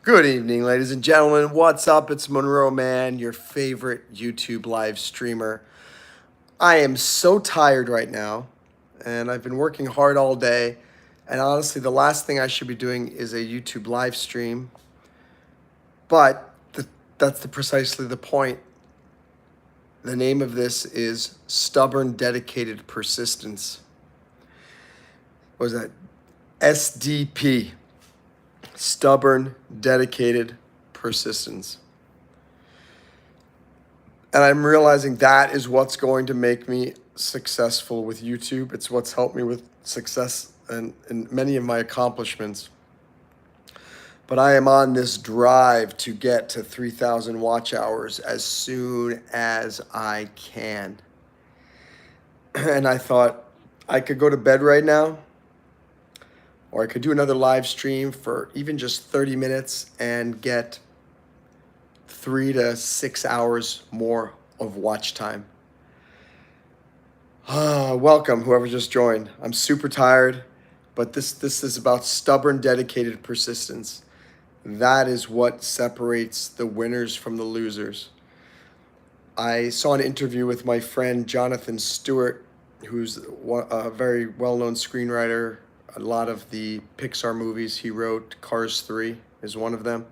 Good evening, ladies and gentlemen. What's up? It's MonroeMann, your favorite YouTube live streamer. I am so tired right now, and I've been working hard all day. And honestly, the last thing I should be doing is a YouTube live stream. But that's precisely the point. The name of this is Stubborn Dedicated Persistence. What was that? SDP. Stubborn, dedicated persistence. And I'm realizing that is what's going to make me successful with YouTube. It's what's helped me with success and many of my accomplishments. But I am on this drive to get to 3,000 watch hours as soon as I can. And I thought I could go to bed right now, or I could do another live stream for even just 30 minutes and get 3 to 6 hours more of watch time. Welcome, whoever just joined. I'm super tired, but this is about stubborn, dedicated persistence. That is what separates the winners from the losers. I saw an interview with my friend Jonathan Stewart, who's a very well-known screenwriter. A lot of the Pixar movies he wrote, Cars 3 is one of them.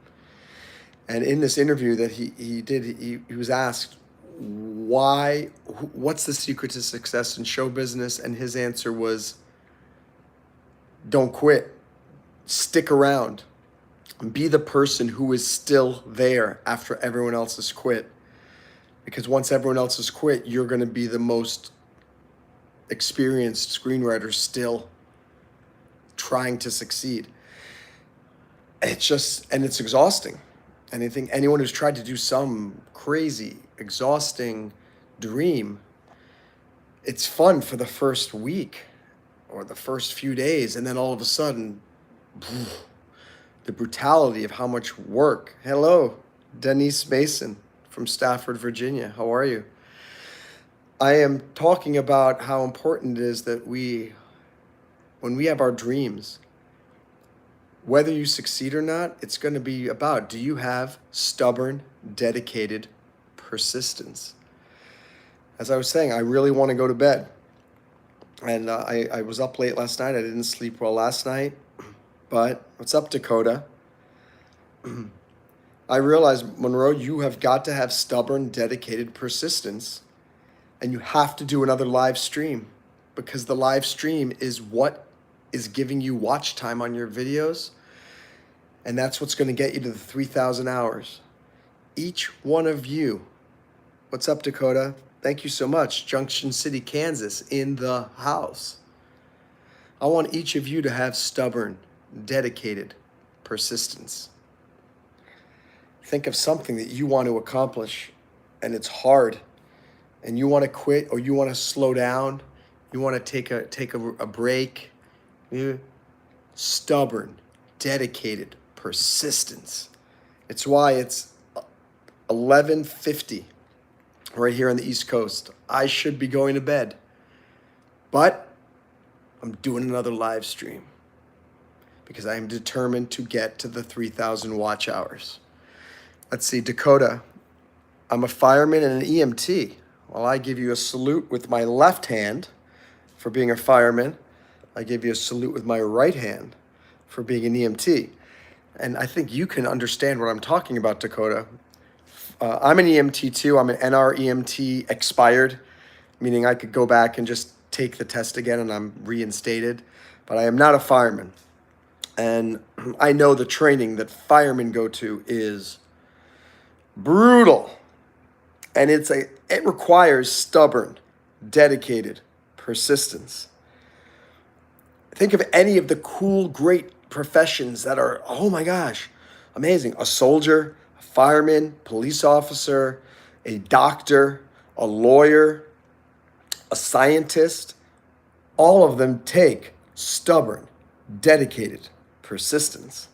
And in this interview that he did, he was asked, what's the secret to success in show business? And his answer was, don't quit. Stick around. Be the person who is still there after everyone else has quit. Because once everyone else has quit, you're going to be the most experienced screenwriter still trying to succeed. It's exhausting. Anyone who's tried to do some crazy, exhausting dream, it's fun for the first week or the first few days, and then all of a sudden, the brutality of how much work. Hello, Denise Mason from Stafford, Virginia. How are you? I am talking about how important it is that when we have our dreams, whether you succeed or not, it's going to be about, do you have stubborn, dedicated persistence? As I was saying, I really want to go to bed. And I was up late last night. I didn't sleep well last night. But what's up, Dakota? I realized, Monroe, you have got to have stubborn, dedicated persistence. And you have to do another live stream, because the live stream is what is giving you watch time on your videos. And that's what's going to get you to the 3,000 hours. Each one of you. What's up, Dakota? Thank you so much. Junction City, Kansas, in the house. I want each of you to have stubborn, dedicated persistence. Think of something that you want to accomplish and it's hard, and you want to quit, or you want to slow down. You want to take a break. Stubborn, dedicated persistence. It's why it's 11:50 right here on the East Coast. I should be going to bed, but I'm doing another live stream because I am determined to get to the 3,000 watch hours. Let's see, Dakota, I'm a fireman and an EMT. Well, I give you a salute with my left hand for being a fireman. I give you a salute with my right hand for being an EMT. And I think you can understand what I'm talking about, Dakota. I'm an EMT too. I'm an NR EMT expired, meaning I could go back and just take the test again and I'm reinstated. But I am not a fireman. And I know the training that firemen go to is brutal. And it requires stubborn, dedicated persistence. Think of any of the cool, great professions that are, oh my gosh, amazing. A soldier, a fireman, police officer, a doctor, a lawyer, a scientist. All of them take stubborn, dedicated persistence.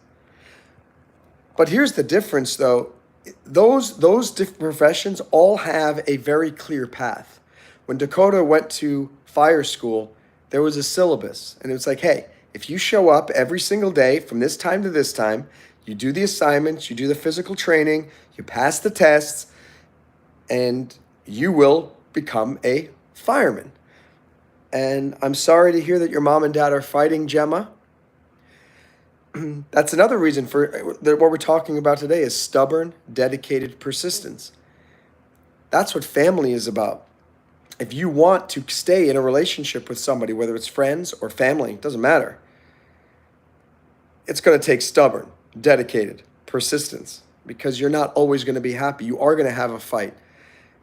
But here's the difference, though. Those different professions all have a very clear path. When Dakota went to fire school, there was a syllabus, and it was like, hey, if you show up every single day from this time to this time, You do the assignments, you do the physical training, you pass the tests, and you will become a fireman. And I'm sorry to hear that your mom and dad are fighting, Gemma. That's another reason for what we're talking about today is stubborn, dedicated persistence. That's what family is about. If you want to stay in a relationship with somebody, whether it's friends or family, it doesn't matter. It's going to take stubborn, dedicated persistence because you're not always going to be happy. You are going to have a fight.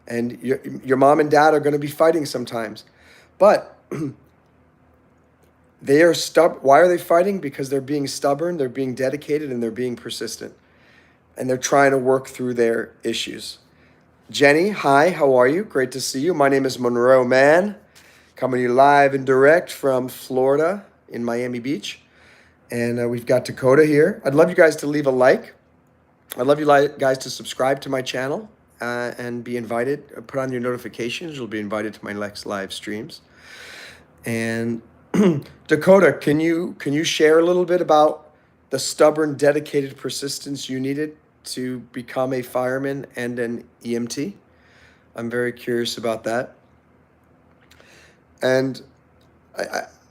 And your mom and dad are going to be fighting sometimes. But they are stubborn. Why are they fighting? Because they're being stubborn, they're being dedicated, and they're being persistent. And they're trying to work through their issues. Jenny, hi, how are you? Great to see you. My name is MonroeMann, coming to you live and direct from Florida in Miami Beach. And we've got Dakota here. I'd love you guys to leave a like. I'd love you guys to subscribe to my channel. And be invited, put on your notifications. You'll be invited to my next live streams. And Dakota, can you share a little bit about the stubborn, dedicated persistence you needed to become a fireman and an EMT? I'm very curious about that. And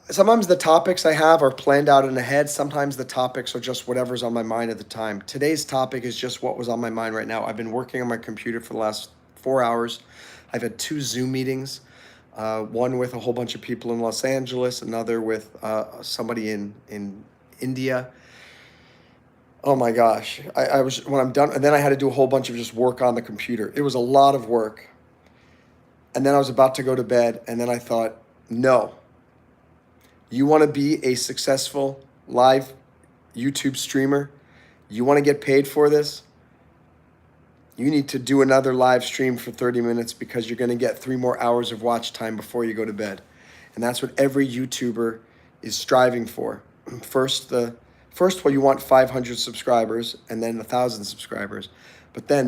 sometimes the topics I have are planned out in the head. Sometimes the topics are just whatever's on my mind at the time. Today's topic is just what was on my mind right now. I've been working on my computer for the last 4 hours. I've had 2 Zoom meetings, one with a whole bunch of people in Los Angeles, another with somebody in India. Oh my gosh. I was, when I'm done, and then I had to do a whole bunch of just work on the computer. It was a lot of work. And then I was about to go to bed, and then I thought, no. You want to be a successful live YouTube streamer? You want to get paid for this? You need to do another live stream for 30 minutes because you're going to get 3 more hours of watch time before you go to bed. And that's what every YouTuber is striving for. First, you want 500 subscribers and then 1,000 subscribers. But then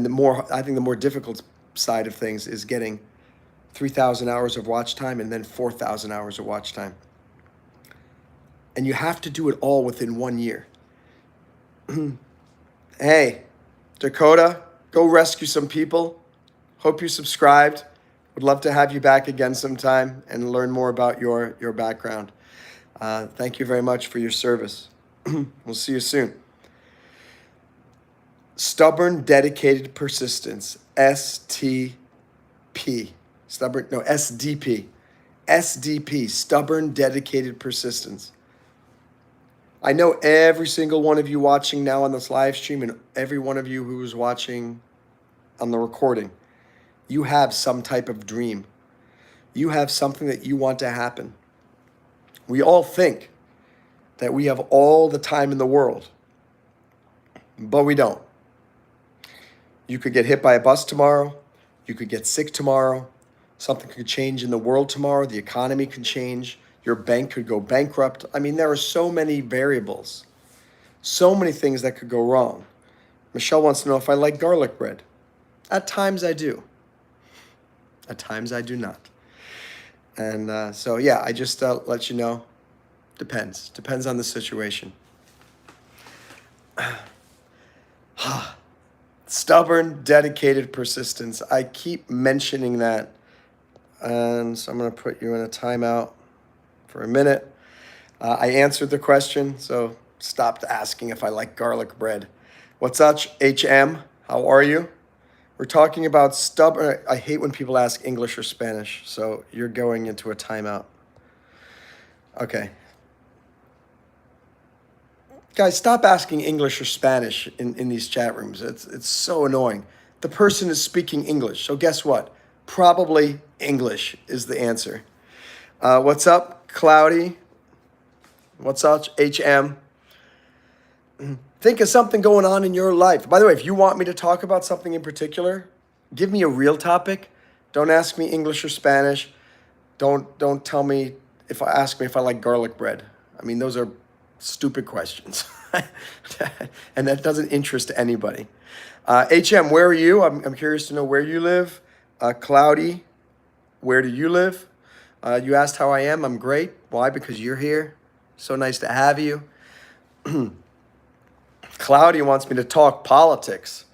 I think the more difficult side of things is getting 3,000 hours of watch time and then 4,000 hours of watch time. And you have to do it all within 1 year. Hey, Dakota, go rescue some people. Hope you subscribed. Would love to have you back again sometime and learn more about your background. Thank you very much for your service. We'll see you soon. Stubborn, dedicated persistence. SDP. SDP. Stubborn, dedicated persistence. I know every single one of you watching now on this live stream and every one of you who is watching on the recording, you have some type of dream. You have something that you want to happen. We all think that we have all the time in the world, but we don't. You could get hit by a bus tomorrow. You could get sick tomorrow. Something could change in the world tomorrow. The economy could change. Your bank could go bankrupt. I mean, there are so many variables, so many things that could go wrong. Michelle wants to know if I like garlic bread. At times I do. At times I do not. And so, yeah, I just let you know. Depends. Depends on the situation. Stubborn, dedicated persistence. I keep mentioning that. And so I'm going to put you in a timeout for a minute. I answered the question, so stopped asking if I like garlic bread. What's up, HM? How are you? We're talking about stubborn. I hate when people ask English or Spanish, so you're going into a timeout. Okay. Guys, stop asking English or Spanish in these chat rooms. It's so annoying. The person is speaking English, so guess what? Probably English is the answer. What's up? Cloudy, what's up, HM? Think of something going on in your life. By the way, if you want me to talk about something in particular, give me a real topic. Don't ask me English or Spanish. Don't tell me ask me if I like garlic bread. I mean, those are stupid questions. And that doesn't interest anybody. HM, where are you? I'm curious to know where you live. Cloudy, where do you live? You asked how I am. I'm great. Why? Because you're here. So nice to have you. Cloudy wants me to talk politics.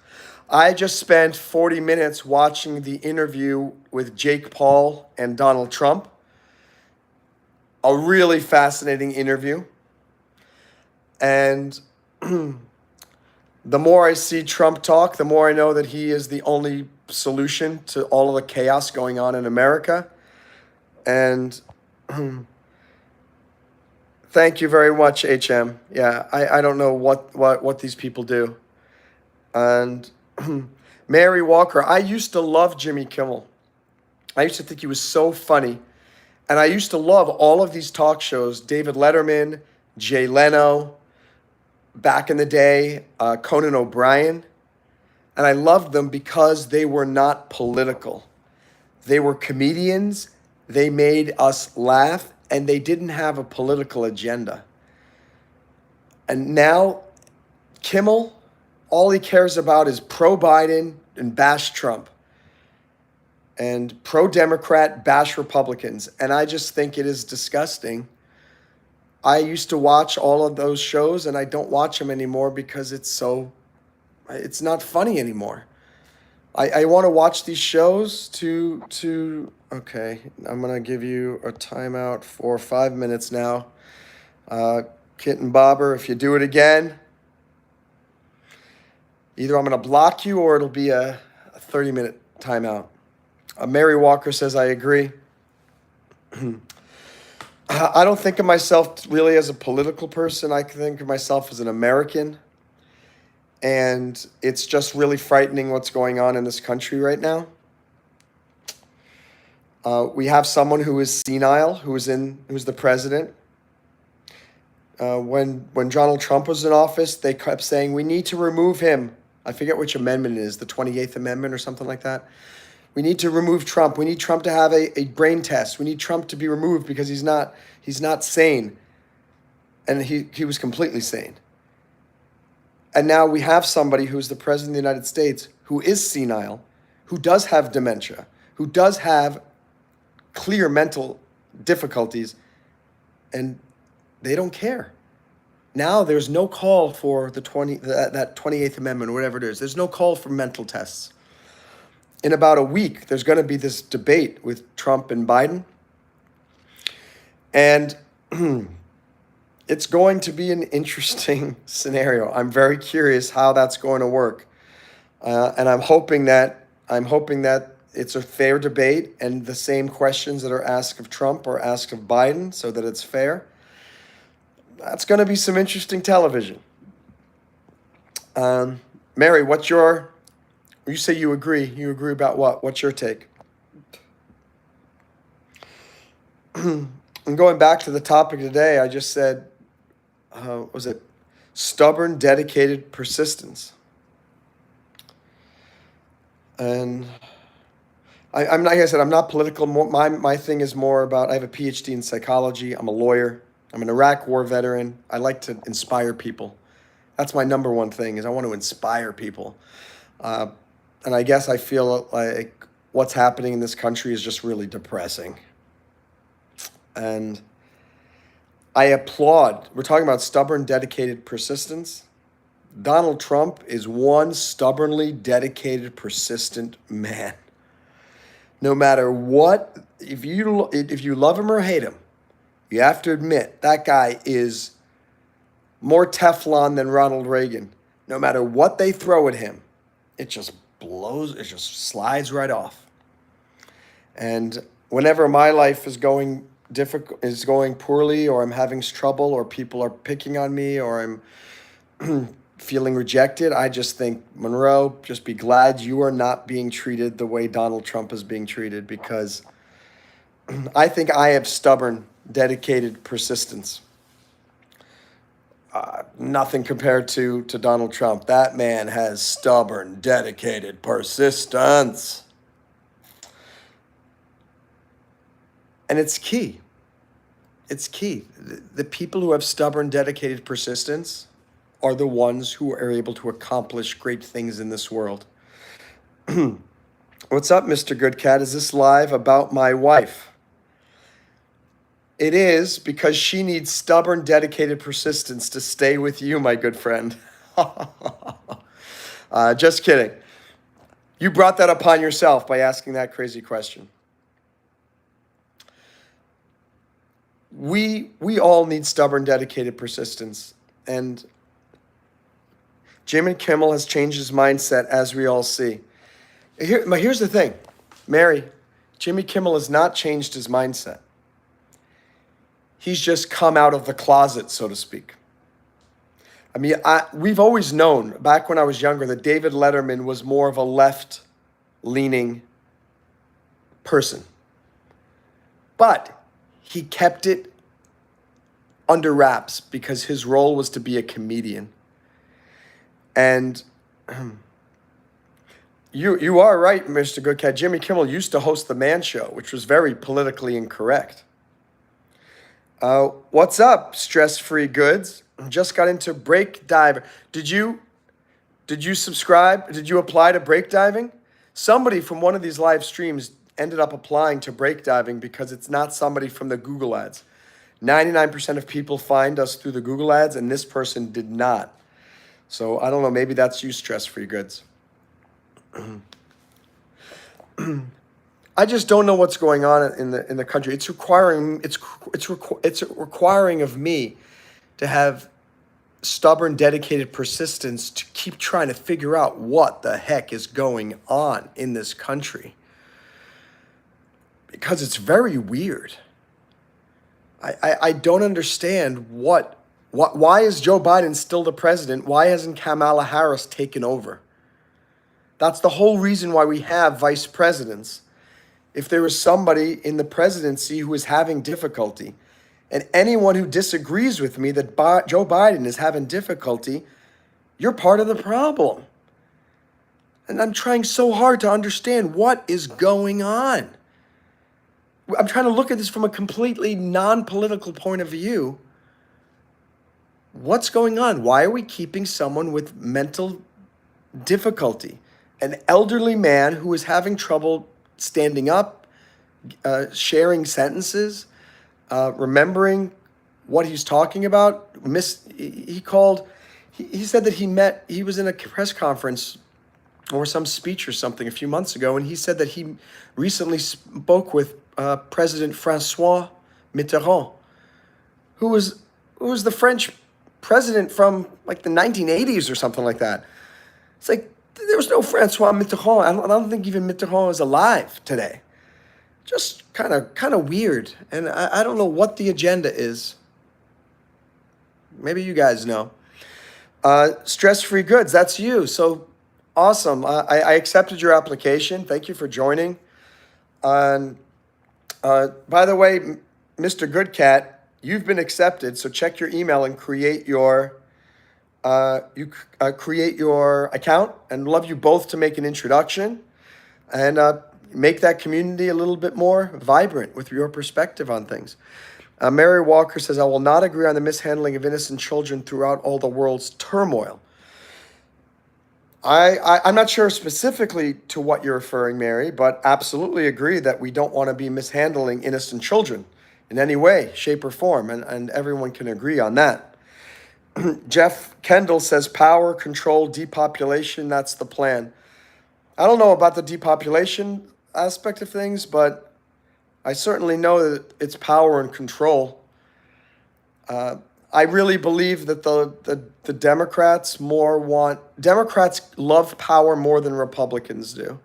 I just spent 40 minutes watching the interview with Jake Paul and Donald Trump. A really fascinating interview. And the more I see Trump talk, the more I know that he is the only solution to all of the chaos going on in America. And thank you very much, HM. Yeah, I don't know what these people do. And Mary Walker, I used to love Jimmy Kimmel. I used to think he was so funny. And I used to love all of these talk shows, David Letterman, Jay Leno, back in the day, Conan O'Brien. And I loved them because they were not political. They were comedians. They made us laugh, and they didn't have a political agenda. And now Kimmel, all he cares about is pro-Biden and bash Trump, and pro-Democrat, bash Republicans. And I just think it is disgusting. I used to watch all of those shows, and I don't watch them anymore because it's not funny anymore. I want to watch these shows okay, I'm going to give you a timeout for 5 minutes now. Kit and Bobber, if you do it again, either I'm going to block you or it'll be a 30-minute timeout. Mary Walker says, I agree. I don't think of myself really as a political person. I think of myself as an American. And it's just really frightening what's going on in this country right now. We have someone who is senile, who's the president. When Donald Trump was in office, they kept saying, we need to remove him. I forget which amendment it is, the 28th Amendment or something like that. We need to remove Trump. We need Trump to have a brain test. We need Trump to be removed because he's not sane. And he was completely sane. And now we have somebody who's the president of the United States who is senile, who does have dementia, who does have clear mental difficulties, and they don't care. Now there's no call for that 28th Amendment or whatever it is. There's no call for mental tests. In about a week, there's going to be this debate with Trump and Biden. And it's going to be an interesting scenario. I'm very curious how that's going to work. And I'm hoping that it's a fair debate and the same questions that are asked of Trump are asked of Biden so that it's fair. That's going to be some interesting television. Mary, you say you agree. You agree about what? What's your take? And going back to the topic today, I just said, was it stubborn, dedicated persistence? And I'm not, like I said, I'm not political. My thing is more about, I have a PhD in psychology. I'm a lawyer. I'm an Iraq war veteran. I like to inspire people. That's my number one thing, is I want to inspire people. And I guess I feel like what's happening in this country is just really depressing. And I applaud. We're talking about stubborn, dedicated persistence. Donald Trump is one stubbornly dedicated, persistent man. No matter what, if you love him or hate him, you have to admit that guy is more Teflon than Ronald Reagan. No matter what they throw at him, it just slides right off. And whenever my life is going poorly, or I'm having trouble, or people are picking on me, or I'm feeling rejected, I just think, Monroe, just be glad you are not being treated the way Donald Trump is being treated, because I think I have stubborn, dedicated persistence. Nothing compared to Donald Trump. That man has stubborn, dedicated persistence. And it's key. It's key. The people who have stubborn, dedicated persistence are the ones who are able to accomplish great things in this world. What's up, Mr. Good Cat? Is this live about my wife? It is, because she needs stubborn, dedicated persistence to stay with you, my good friend. Just kidding. You brought that upon yourself by asking that crazy question. We all need stubborn, dedicated persistence. And Jimmy Kimmel has changed his mindset, as we all see. Here's the thing, Mary, Jimmy Kimmel has not changed his mindset. He's just come out of the closet, so to speak. I mean, we've always known, back when I was younger, that David Letterman was more of a left-leaning person. But he kept it under wraps because his role was to be a comedian. And you are right, Mr. Goodcat. Jimmy Kimmel used to host the Mann Show, which was very politically incorrect. What's up, stress-free goods? Just got into break diver. Did you subscribe? Did you apply to break diving? Somebody from one of these live streams ended up applying to break diving because it's not somebody from the Google ads. 99% of people find us through the Google ads, and this person did not. So I don't know, maybe that's you, stress-free goods. I just don't know what's going on in the country. It's requiring of me to have stubborn, dedicated persistence to keep trying to figure out what the heck is going on in this country. Because it's very weird. I don't understand why is Joe Biden still the president? Why hasn't Kamala Harris taken over? That's the whole reason why we have vice presidents. If there was somebody in the presidency who is having difficulty, and anyone who disagrees with me that Joe Biden is having difficulty, you're part of the problem. And I'm trying so hard to understand what is going on. I'm trying to look at this from a completely non-political point of view. What's going on? Why are we keeping someone with mental difficulty? An elderly man who is having trouble standing up, sharing sentences, remembering what he's talking about. He said that he was in a press conference or some speech or something a few months ago, and he said that he recently spoke with President François Mitterrand, who was the French president from like the 1980s or something like that. It's like, there was no François Mitterrand. I don't think even Mitterrand is alive today. Just kind of weird. And I don't know what the agenda is. Maybe you guys know. Stress-free goods, that's you. So awesome. I accepted your application. Thank you for joining. By the way, Mr. Goodcat, you've been accepted. So check your email and create your create your account, and love you both to make an introduction and make that community a little bit more vibrant with your perspective on things. Mary Walker says, I will not agree on the mishandling of innocent children throughout all the world's turmoil. I'm not sure specifically to what you're referring, Mary, but absolutely agree that we don't want to be mishandling innocent children in any way, shape, or form, and everyone can agree on that. Jeff Kendall says, power, control, depopulation, that's the plan. I don't know about the depopulation aspect of things, but I certainly know that it's power and control. I really believe that the Democrats love power more than Republicans do.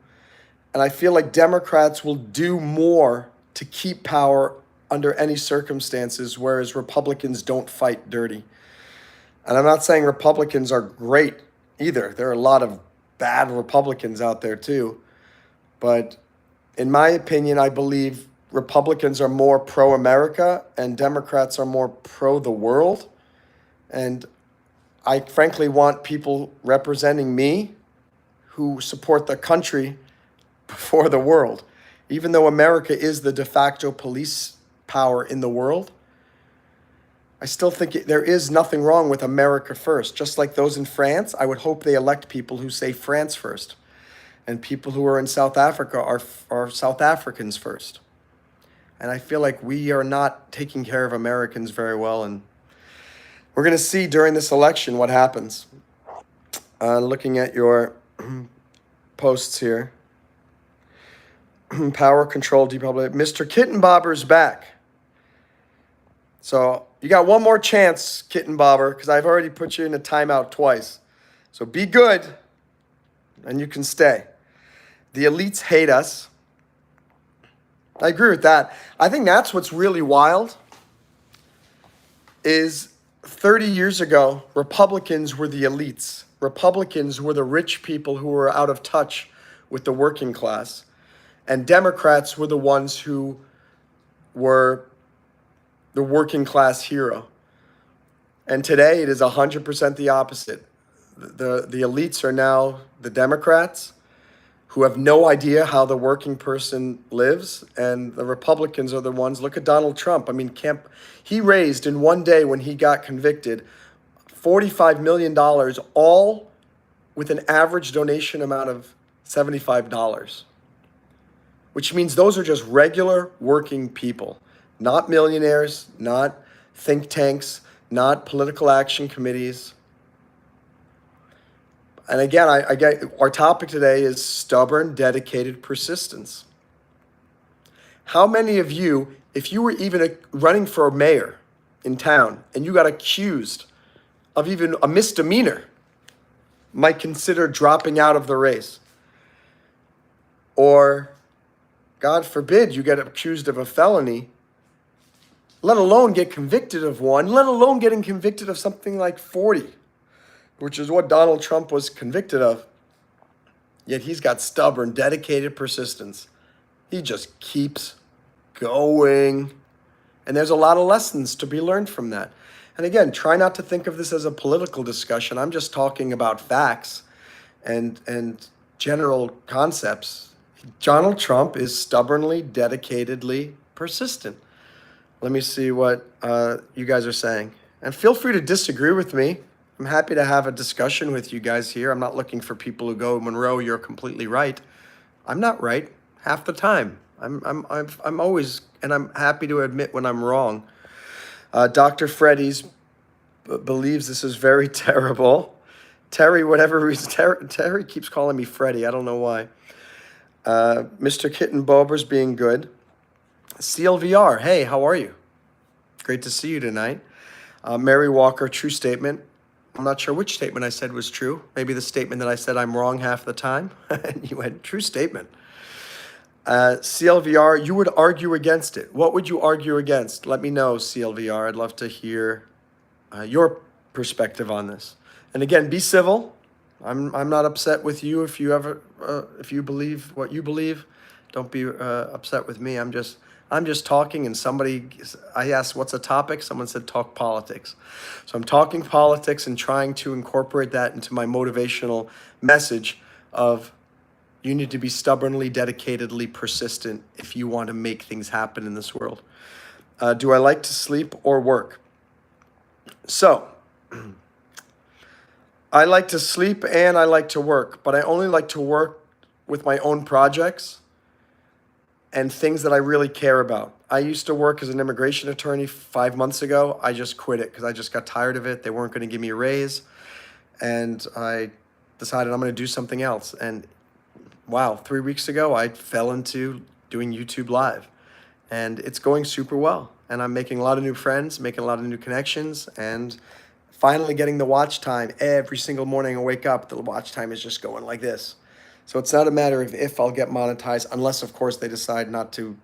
And I feel like Democrats will do more to keep power under any circumstances, whereas Republicans don't fight dirty. And I'm not saying Republicans are great either. There are a lot of bad Republicans out there too. But in my opinion, I believe Republicans are more pro-America and Democrats are more pro-the world. And I frankly want people representing me who support the country before the world. Even though America is the de facto police power in the world, I still think there is nothing wrong with America first. Just like those in France, I would hope they elect people who say France first. And people who are in South Africa are South Africans first. And I feel like we are not taking care of Americans very well. And we're going to see during this election what happens. Looking at your posts here. Power control, depublic. Mr. Kitten Bobber's back. So you got one more chance, Kitten Bobber, because I've already put you in a timeout twice. So be good, and you can stay. The elites hate us. I agree with that. I think that's what's really wild is 30 years ago, Republicans were the elites. Republicans were the rich people who were out of touch with the working class. And Democrats were the ones who were the working class hero. And today it is 100% the opposite. The elites are now the Democrats who have no idea how the working person lives, and the Republicans are the ones. Look at Donald Trump. I mean, he raised in one day when he got convicted $45 million, all with an average donation amount of $75, which means those are just regular working people, not millionaires, not think tanks, not political action committees. And again, I get our topic today is stubborn, dedicated persistence. How many of you, if you were even running for a mayor in town and you got accused of even a misdemeanor, might consider dropping out of the race? Or, God forbid, you get accused of a felony, let alone get convicted of one, let alone getting convicted of something like 40. Which is what Donald Trump was convicted of. Yet he's got stubborn, dedicated persistence. He just keeps going. And there's a lot of lessons to be learned from that. And again, try not to think of this as a political discussion. I'm just talking about facts and general concepts. Donald Trump is stubbornly, dedicatedly persistent. Let me see what you guys are saying. And feel free to disagree with me. I'm happy to have a discussion with you guys here. I'm not looking for people who go, Monroe, you're completely right. I'm not right half the time. I'm always, and I'm happy to admit when I'm wrong. Dr. Freddy's believes this is very terrible. Terry, whatever reason, Terry keeps calling me Freddy. I don't know why. Mr. Kitten Bober's being good. CLVR, hey, how are you? Great to see you tonight. Mary Walker, true statement. I'm not sure which statement I said was true. Maybe the statement that I said I'm wrong half the time. And you had true statement. CLVR, you would argue against it. What would you argue against? Let me know, CLVR. I'd love to hear your perspective on this. And again, be civil. I'm not upset with you if you ever if you believe what you believe. Don't be upset with me. I'm just talking, and I asked, what's a topic? Someone said, talk politics. So I'm talking politics and trying to incorporate that into my motivational message of you need to be stubbornly, dedicatedly persistent if you want to make things happen in this world. Do I like to sleep or work? So I like to sleep and I like to work, but I only like to work with my own projects and things that I really care about. I used to work as an immigration attorney 5 months ago. I just quit it because I just got tired of it. They weren't going to give me a raise. And I decided I'm going to do something else. And wow, 3 weeks ago, I fell into doing YouTube Live. And it's going super well. And I'm making a lot of new friends, making a lot of new connections, and finally getting the watch time. Every single morning I wake up, the watch time is just going like this. So it's not a matter of if I'll get monetized, unless, of course, they decide not to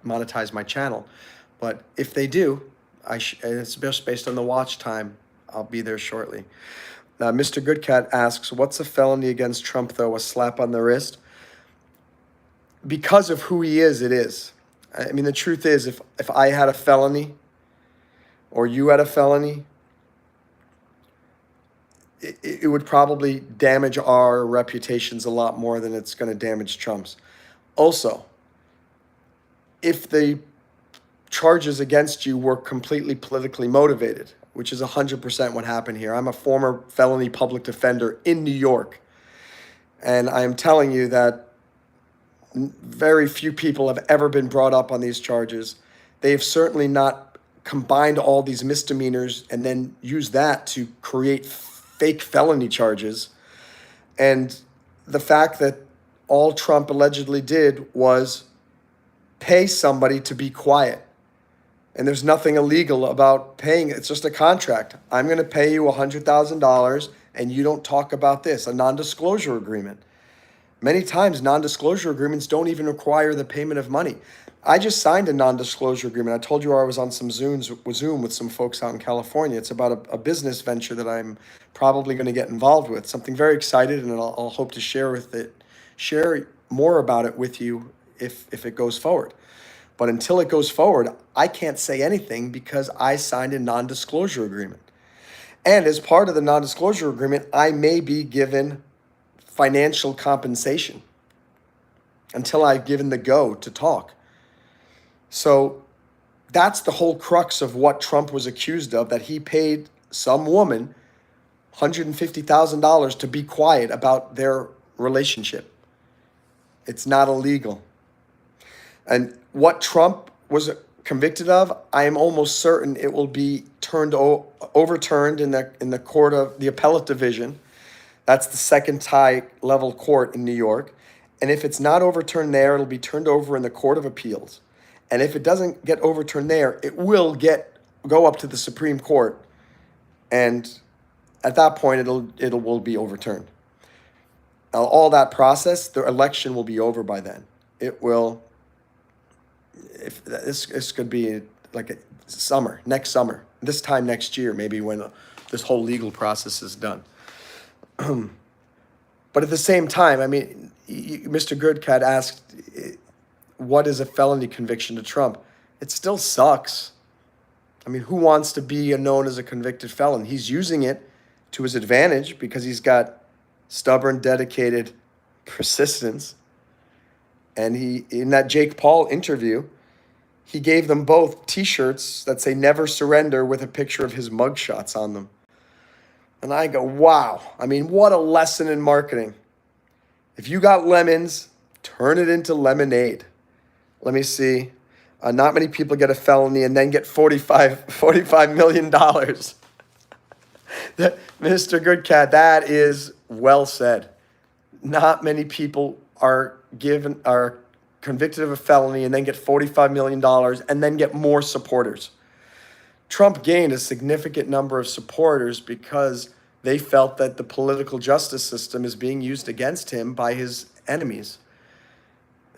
monetize my channel. But if they do, it's just based on the watch time. I'll be there shortly. Mr. Goodcat asks, what's a felony against Trump, though? A slap on the wrist? Because of who he is, it is. I mean, the truth is, if I had a felony or you had a felony, it would probably damage our reputations a lot more than it's going to damage Trump's. Also, if the charges against you were completely politically motivated, which is 100% what happened here. I'm a former felony public defender in New York, and I am telling you that very few people have ever been brought up on these charges. They have certainly not combined all these misdemeanors and then used that to create fake felony charges. And the fact that all Trump allegedly did was pay somebody to be quiet. And there's nothing illegal about paying. It's just a contract. I'm going to pay you $100,000 and you don't talk about this, a non-disclosure agreement. Many times, non-disclosure agreements don't even require the payment of money. I just signed a non-disclosure agreement. I told you I was on some Zoom with some folks out in California. It's about a business venture that I'm probably going to get involved with. Something very excited, and I'll hope to share more about it with you if it goes forward. But until it goes forward, I can't say anything because I signed a non-disclosure agreement. And as part of the non-disclosure agreement, I may be given financial compensation until I've given the go to talk. So that's the whole crux of what Trump was accused of, that he paid some woman $150,000 to be quiet about their relationship. It's not illegal. And what Trump was convicted of, I am almost certain it will be overturned in the court of the appellate division. That's the second high level court in New York. And if it's not overturned there, it'll be turned over in the Court of Appeals. And if it doesn't get overturned there, it will go up to the Supreme Court. And at that point, it will be overturned. Now, all that process, the election will be over by then. It will. If this could be like next summer, this time next year, maybe when this whole legal process is done. But at the same time, I mean, Mr. Goodcat asked, what is a felony conviction to Trump? It still sucks. I mean, who wants to be known as a convicted felon? He's using it to his advantage because he's got stubborn, dedicated persistence. And in that Jake Paul interview, he gave them both T-shirts that say "Never Surrender" with a picture of his mugshots on them. And I go, wow. I mean, what a lesson in marketing. If you got lemons, turn it into lemonade. Let me see. Not many people get a felony and then get $45 million. Mr. Goodcat, that is well said. Not many people are convicted of a felony and then get $45 million and then get more supporters. Trump gained a significant number of supporters because they felt that the political justice system is being used against him by his enemies.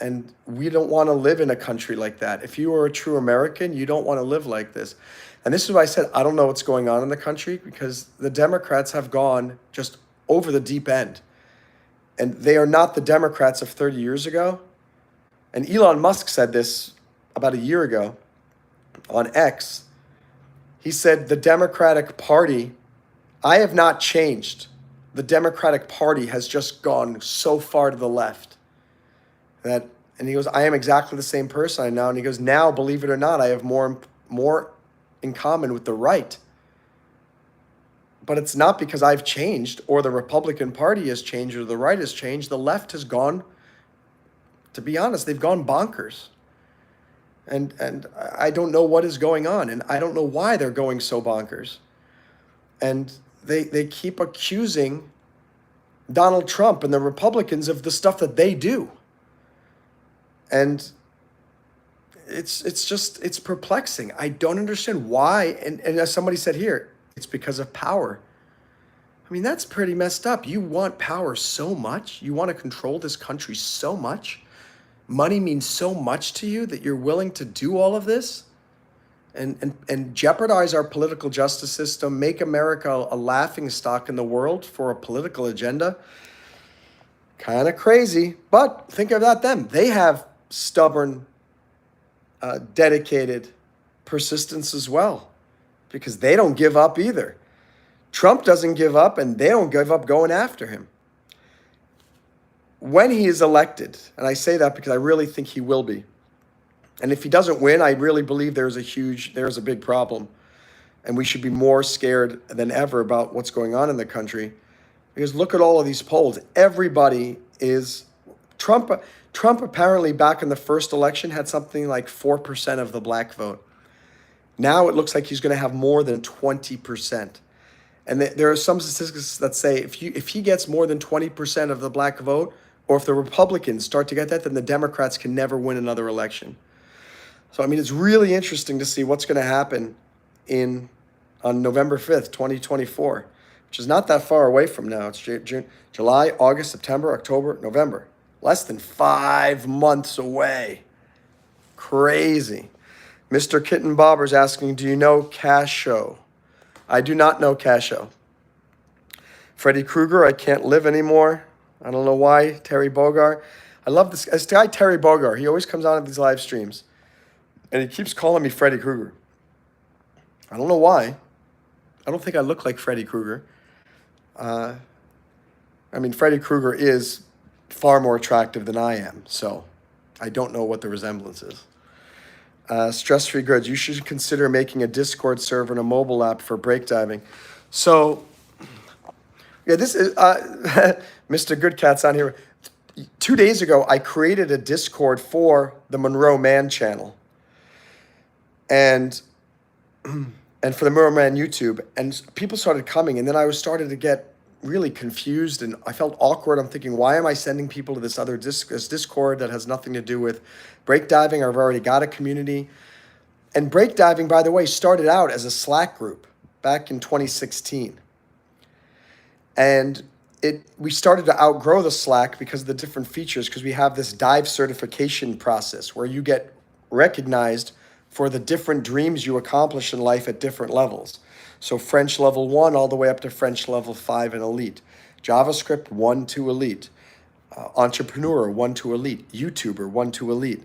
And we don't want to live in a country like that. If you are a true American, you don't want to live like this. And this is why I said I don't know what's going on in the country, because the Democrats have gone just over the deep end. And they are not the Democrats of 30 years ago. And Elon Musk said this about a year ago on X. He said, the Democratic Party, I have not changed. The Democratic Party has just gone so far to the left. And he goes, I am exactly the same person now. And he goes, now, believe it or not, I have more in common with the right. But it's not because I've changed or the Republican Party has changed or the right has changed. The left has gone, to be honest, they've gone bonkers. And I don't know what is going on, and I don't know why they're going so bonkers. And they keep accusing Donald Trump and the Republicans of the stuff that they do. And it's perplexing. I don't understand why. And as somebody said here, it's because of power. I mean, that's pretty messed up. You want power so much. You want to control this country so much. Money means so much to you that you're willing to do all of this and jeopardize our political justice system, make America a laughingstock in the world for a political agenda. Kind of crazy. But think about them. They have stubborn, dedicated persistence as well, because they don't give up either. Trump doesn't give up, and they don't give up going after him. When he is elected, and I say that because I really think he will be, and if he doesn't win, I really believe there's a big problem, and we should be more scared than ever about what's going on in the country. Because look at all of these polls. Everybody is Trump. Trump apparently back in the first election had something like 4% of the black vote. Now it looks like he's going to have more than 20%. And there are some statistics that say if he gets more than 20% of the black vote, or if the Republicans start to get that, then the Democrats can never win another election. So I mean, it's really interesting to see what's going to happen on November 5th, 2024, which is not that far away from now. It's June, July, August, September, October, November. Less than 5 months away. Crazy. Mr. Kitten Bobber's asking, do you know CashApp? I do not know CashApp. Freddy Krueger, I can't live anymore. I don't know why. Terry Bogard. I love this guy, Terry Bogard. He always comes on at these live streams. And he keeps calling me Freddy Krueger. I don't know why. I don't think I look like Freddy Krueger. I mean, Freddy Krueger is far more attractive than I am, so I don't know what the resemblance is. Stress-free goods. You should consider making a Discord server and a mobile app for breakdiving. So, yeah, this is Mr. Goodcat's on here. 2 days ago, I created a Discord for the MonroeMann channel, and for the MonroeMann YouTube, and people started coming, and then I started to get really confused, and I felt awkward. I'm thinking, why am I sending people to this other Discord that has nothing to do with breakdiving? I've already got a community. And breakdiving, by the way, started out as a Slack group back in 2016. And we started to outgrow the Slack because of the different features, because we have this dive certification process where you get recognized for the different dreams you accomplish in life at different levels. So French level 1 all the way up to French level 5 and elite. JavaScript 1 to elite. Entrepreneur 1 to elite. YouTuber 1 to elite.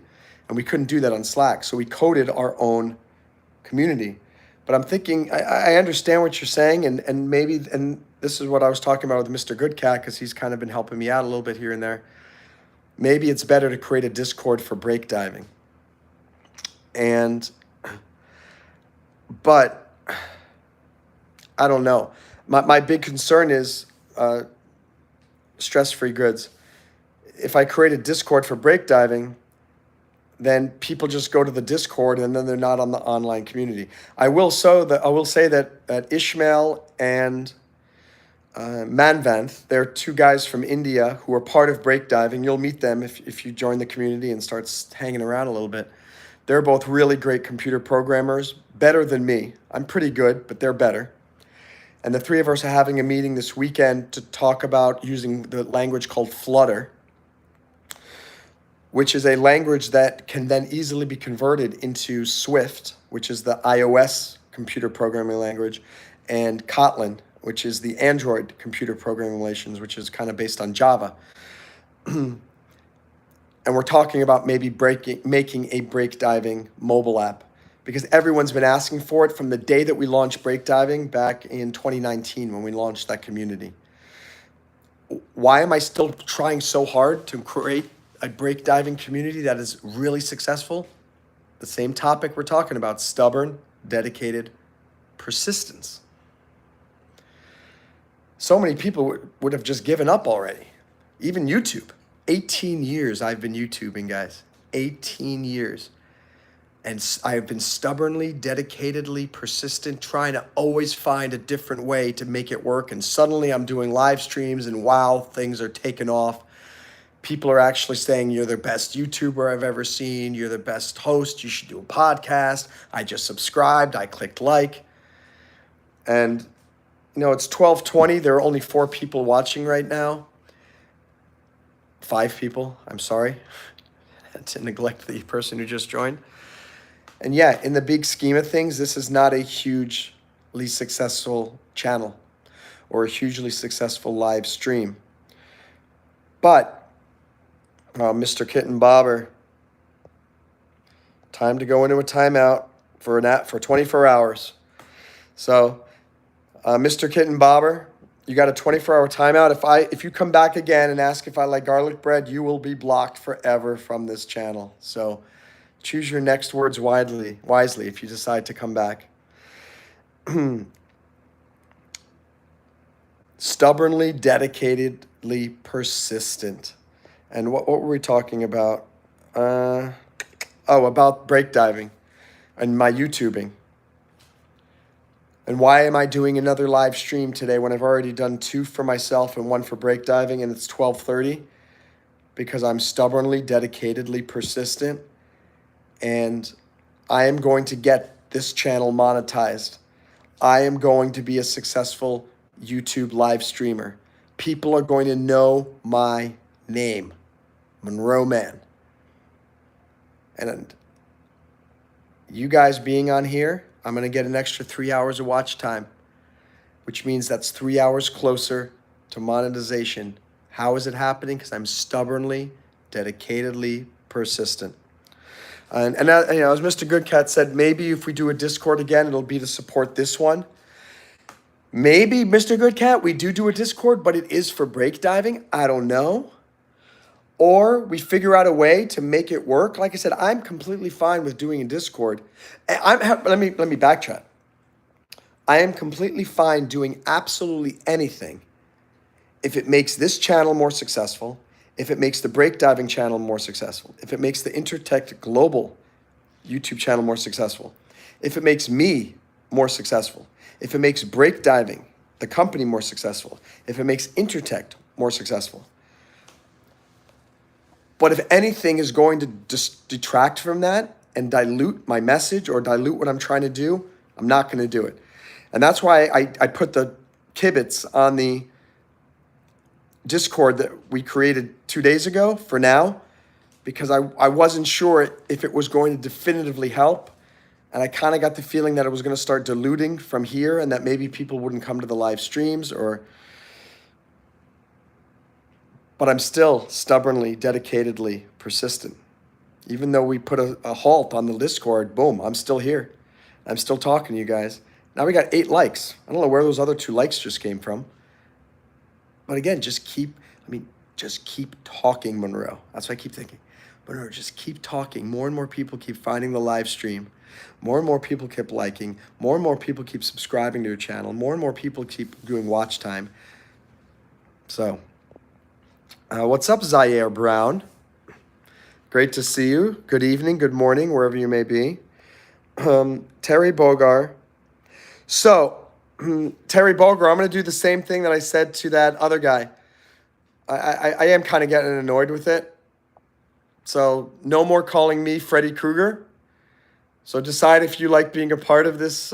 And we couldn't do that on Slack, so we coded our own community. But I'm thinking, I understand what you're saying, and maybe, and this is what I was talking about with Mr. Goodcat, because he's kind of been helping me out a little bit here and there. Maybe it's better to create a Discord for breakdiving. But I don't know. My big concern is stress-free goods. If I create a Discord for breakdiving, then people just go to the Discord and then they're not on the online community. I will say that Ishmael and Manvanth, they're two guys from India who are part of breakdiving. You'll meet them if you join the community and start hanging around a little bit. They're both really great computer programmers, better than me. I'm pretty good, but they're better. And the three of us are having a meeting this weekend to talk about using the language called Flutter, which is a language that can then easily be converted into Swift, which is the iOS computer programming language, and Kotlin, which is the Android computer programming language, which is kind of based on Java. And we're talking about maybe making a breakdiving mobile app, because everyone's been asking for it from the day that we launched breakdiving back in 2019 when we launched that community. Why am I still trying so hard to create a breakdiving community that is really successful? The same topic we're talking about: stubborn, dedicated, persistence. So many people would have just given up already. Even YouTube. 18 years I've been YouTubing, guys. 18 years. And I've been stubbornly, dedicatedly persistent, trying to always find a different way to make it work. And suddenly I'm doing live streams, and wow, things are taking off. People are actually saying, you're the best YouTuber I've ever seen. You're the best host. You should do a podcast. I just subscribed. I clicked like. And, it's 12:20. There are only 4 people watching right now. 5 people. I'm sorry to neglect the person who just joined. And yeah, in the big scheme of things, this is not a hugely successful channel or a hugely successful live stream. But, Mr. Kitten Bobber, time to go into a timeout for 24 hours. So, Mr. Kitten Bobber, you got a 24-hour timeout. If you come back again and ask if I like garlic bread, you will be blocked forever from this channel. So choose your next words wisely if you decide to come back. Stubbornly, dedicatedly persistent. And what were we talking about? About breakdiving and my YouTubing. And why am I doing another live stream today when I've already done 2 for myself and 1 for breakdiving and it's 12:30? Because I'm stubbornly, dedicatedly persistent, and I am going to get this channel monetized. I am going to be a successful YouTube live streamer. People are going to know my name, MonroeMann. And you guys being on here, I'm going to get an extra 3 hours of watch time, which means that's 3 hours closer to monetization. How is it happening? Because I'm stubbornly, dedicatedly persistent. And as Mr. Goodcat said, maybe if we do a Discord again, it'll be to support this one. Maybe, Mr. Goodcat, we do a Discord, but it is for breakdiving. I don't know. Or we figure out a way to make it work. Like I said, I'm completely fine with doing a Discord. Let me backtrack. I am completely fine doing absolutely anything if it makes this channel more successful, if it makes the breakdiving channel more successful, if it makes the Intertech Global YouTube channel more successful, if it makes me more successful, if it makes breakdiving, the company, more successful, if it makes Intertech more successful. But if anything is going to detract from that and dilute my message or dilute what I'm trying to do, I'm not going to do it. And that's why I put the kibitz on the Discord that we created 2 days ago for now, because I wasn't sure if it was going to definitively help. And I kind of got the feeling that it was going to start diluting from here and that maybe people wouldn't come to the live streams but I'm still stubbornly, dedicatedly persistent. Even though we put a halt on the Discord, boom, I'm still here. I'm still talking to you guys. Now we got 8 likes. I don't know where those other 2 likes just came from. But again, just keep talking, Monroe. That's what I keep thinking. Monroe, just keep talking. More and more people keep finding the live stream. More and more people keep liking. More and more people keep subscribing to your channel. More and more people keep doing watch time. So, what's up, Zaire Brown? Great to see you. Good evening, good morning, wherever you may be. Terry Bogar. So, Terry Bogar, I'm going to do the same thing that I said to that other guy. I am kind of getting annoyed with it. So, no more calling me Freddy Krueger. So, decide if you like being a part of this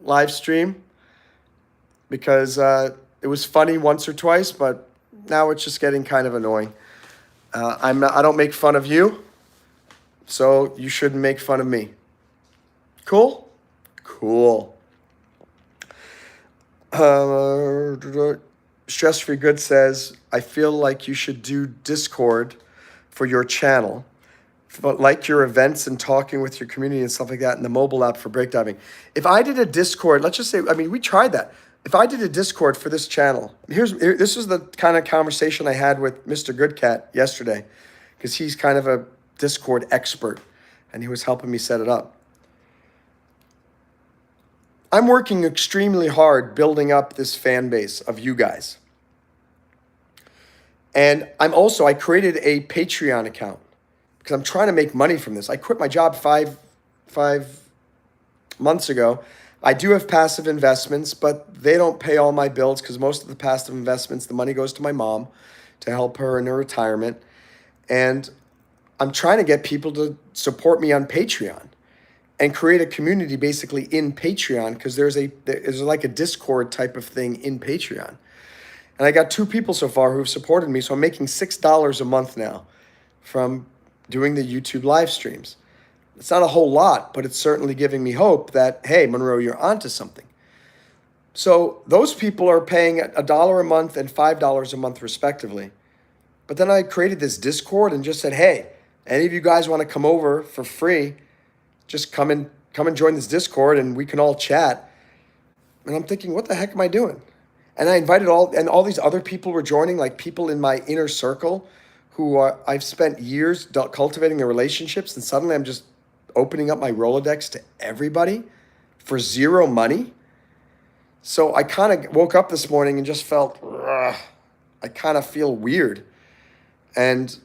live stream. Because it was funny once or twice, but now it's just getting kind of annoying. I don't make fun of you, so you shouldn't make fun of me. Cool? Cool. Stress Free Good says, I feel like you should do Discord for your channel, but like your events and talking with your community and stuff like that in the mobile app for breakdiving. If I did a Discord, let's just say, we tried that. If I did a Discord for this channel, this is the kind of conversation I had with Mr. Goodcat yesterday, because he's kind of a Discord expert, and he was helping me set it up. I'm working extremely hard building up this fan base of you guys. And I created a Patreon account because I'm trying to make money from this. I quit my job five months ago. I do have passive investments, but they don't pay all my bills because most of the passive investments, the money goes to my mom to help her in her retirement. And I'm trying to get people to support me on Patreon and create a community basically in Patreon, because there's like a Discord type of thing in Patreon. And I got 2 people so far who have supported me, so I'm making $6 a month now from doing the YouTube live streams. It's not a whole lot, but it's certainly giving me hope that, hey, Monroe, you're onto something. So those people are paying $1 a month and $5 a month respectively. But then I created this Discord and just said, hey, any of you guys want to come over for free, just come and join this Discord and we can all chat. And I'm thinking, what the heck am I doing? And I invited all these other people were joining, like people in my inner circle who I've spent years cultivating their relationships, and suddenly I'm just opening up my Rolodex to everybody for zero money. So I kind of woke up this morning and just felt, I kind of feel weird. And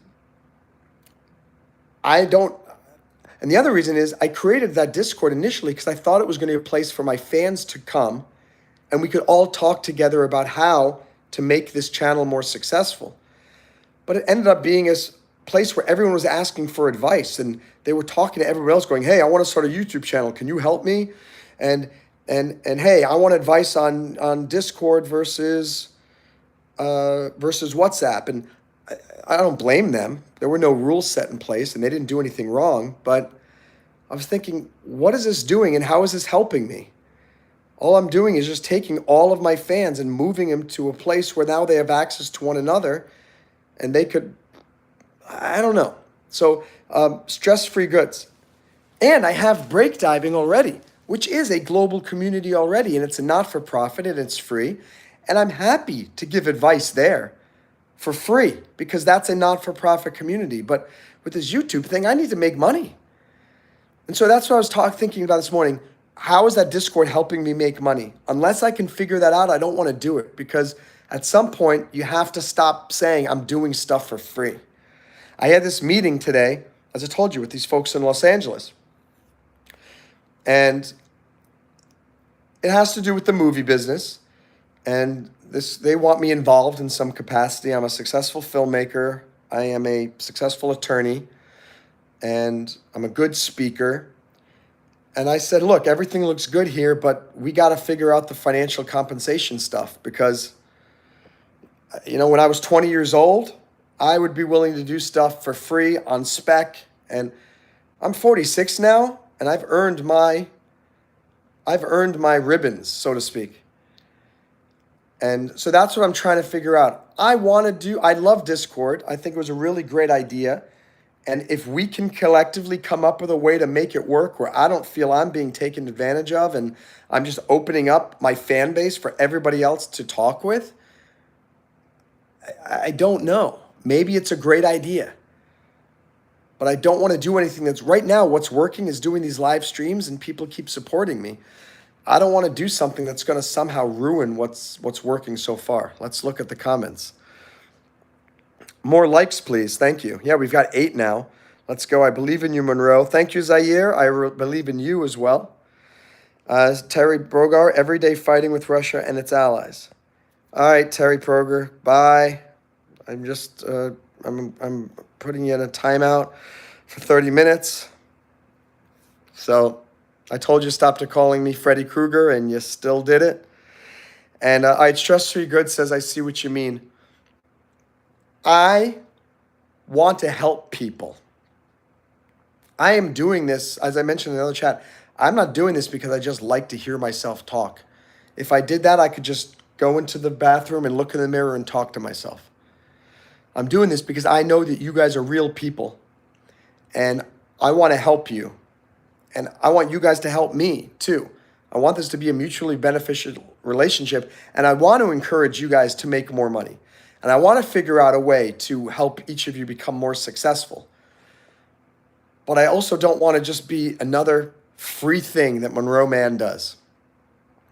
And the other reason is I created that Discord initially because I thought it was going to be a place for my fans to come and we could all talk together about how to make this channel more successful. But it ended up being a place where everyone was asking for advice and they were talking to everyone else going, hey, I want to start a YouTube channel. Can you help me? And hey, I want advice on Discord versus WhatsApp. And I don't blame them. There were no rules set in place and they didn't do anything wrong. But I was thinking, what is this doing and how is this helping me? All I'm doing is just taking all of my fans and moving them to a place where now they have access to one another and they could, I don't know. So stress-free goods. And I have break diving already, which is a global community already, and it's a not-for-profit and it's free. And I'm happy to give advice there for free because that's a not-for-profit community. But with this YouTube thing, I need to make money. And so that's what I was thinking about this morning. How is that Discord helping me make money? Unless I can figure that out, I don't want to do it because at some point you have to stop saying I'm doing stuff for free. I had this meeting today, as I told you, with these folks in Los Angeles. And it has to do with the movie business. And they want me involved in some capacity. I'm a successful filmmaker. I am a successful attorney. And I'm a good speaker. And I said, look, everything looks good here, but we got to figure out the financial compensation stuff because, when I was 20 years old, I would be willing to do stuff for free on spec. And I'm 46 now, and I've earned my ribbons, so to speak. And so that's what I'm trying to figure out. I love Discord. I think it was a really great idea. And if we can collectively come up with a way to make it work where I don't feel I'm being taken advantage of and I'm just opening up my fan base for everybody else to talk with, I don't know. Maybe it's a great idea. But I don't want to do anything that's right now. What's working is doing these live streams and people keep supporting me. I don't want to do something that's going to somehow ruin what's working so far. Let's look at the comments. More likes, please. Thank you. Yeah, we've got 8 now. Let's go. I believe in you, Monroe. Thank you, Zaire. I believe in you as well. Terry Brogar, everyday fighting with Russia and its allies. All right, Terry Proger. Bye. I'm just, I'm putting you in a timeout for 30 minutes. So I told you stop to calling me Freddy Krueger, and you still did it. And Stress-Free Good says, I see what you mean. I want to help people. I am doing this, as I mentioned in the other chat, I'm not doing this because I just like to hear myself talk. If I did that, I could just go into the bathroom and look in the mirror and talk to myself. I'm doing this because I know that you guys are real people and I want to help you. And I want you guys to help me too. I want this to be a mutually beneficial relationship, and I want to encourage you guys to make more money. And I want to figure out a way to help each of you become more successful. But I also don't want to just be another free thing that MonroeMann does.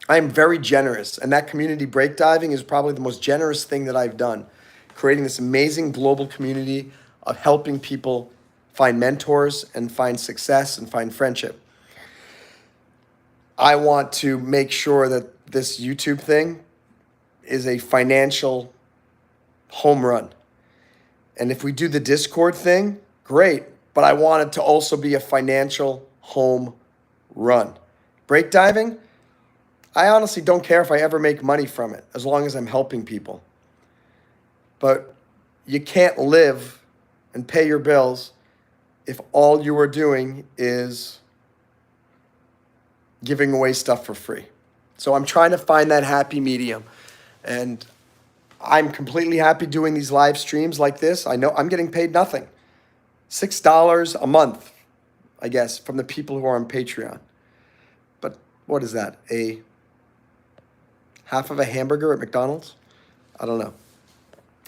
I am very generous, and that community break diving is probably the most generous thing that I've done, creating this amazing global community of helping people find mentors and find success and find friendship. I want to make sure that this YouTube thing is a financial home run. And if we do the Discord thing, great, but I want it to also be a financial home run. Break diving, I honestly don't care if I ever make money from it, as long as I'm helping people. But you can't live and pay your bills if all you are doing is giving away stuff for free. So I'm trying to find that happy medium. And I'm completely happy doing these live streams like this. I know I'm getting paid nothing. $6 a month, I guess, from the people who are on Patreon. But what is that? A half of a hamburger at McDonald's? I don't know.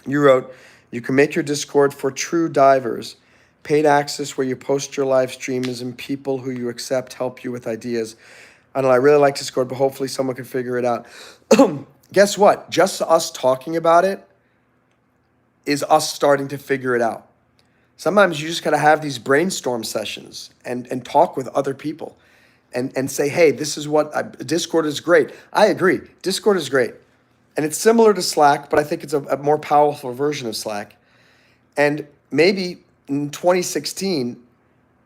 You wrote, you can make your Discord for true divers. Paid access where you post your live streams and people who you accept help you with ideas. I don't know, I really like Discord, but hopefully someone can figure it out. Guess what? Just us talking about it is us starting to figure it out. Sometimes you just got to have these brainstorm sessions and talk with other people and say, hey, this is Discord is great. I agree. Discord is great. And it's similar to Slack, but I think it's a more powerful version of Slack. And maybe in 2016,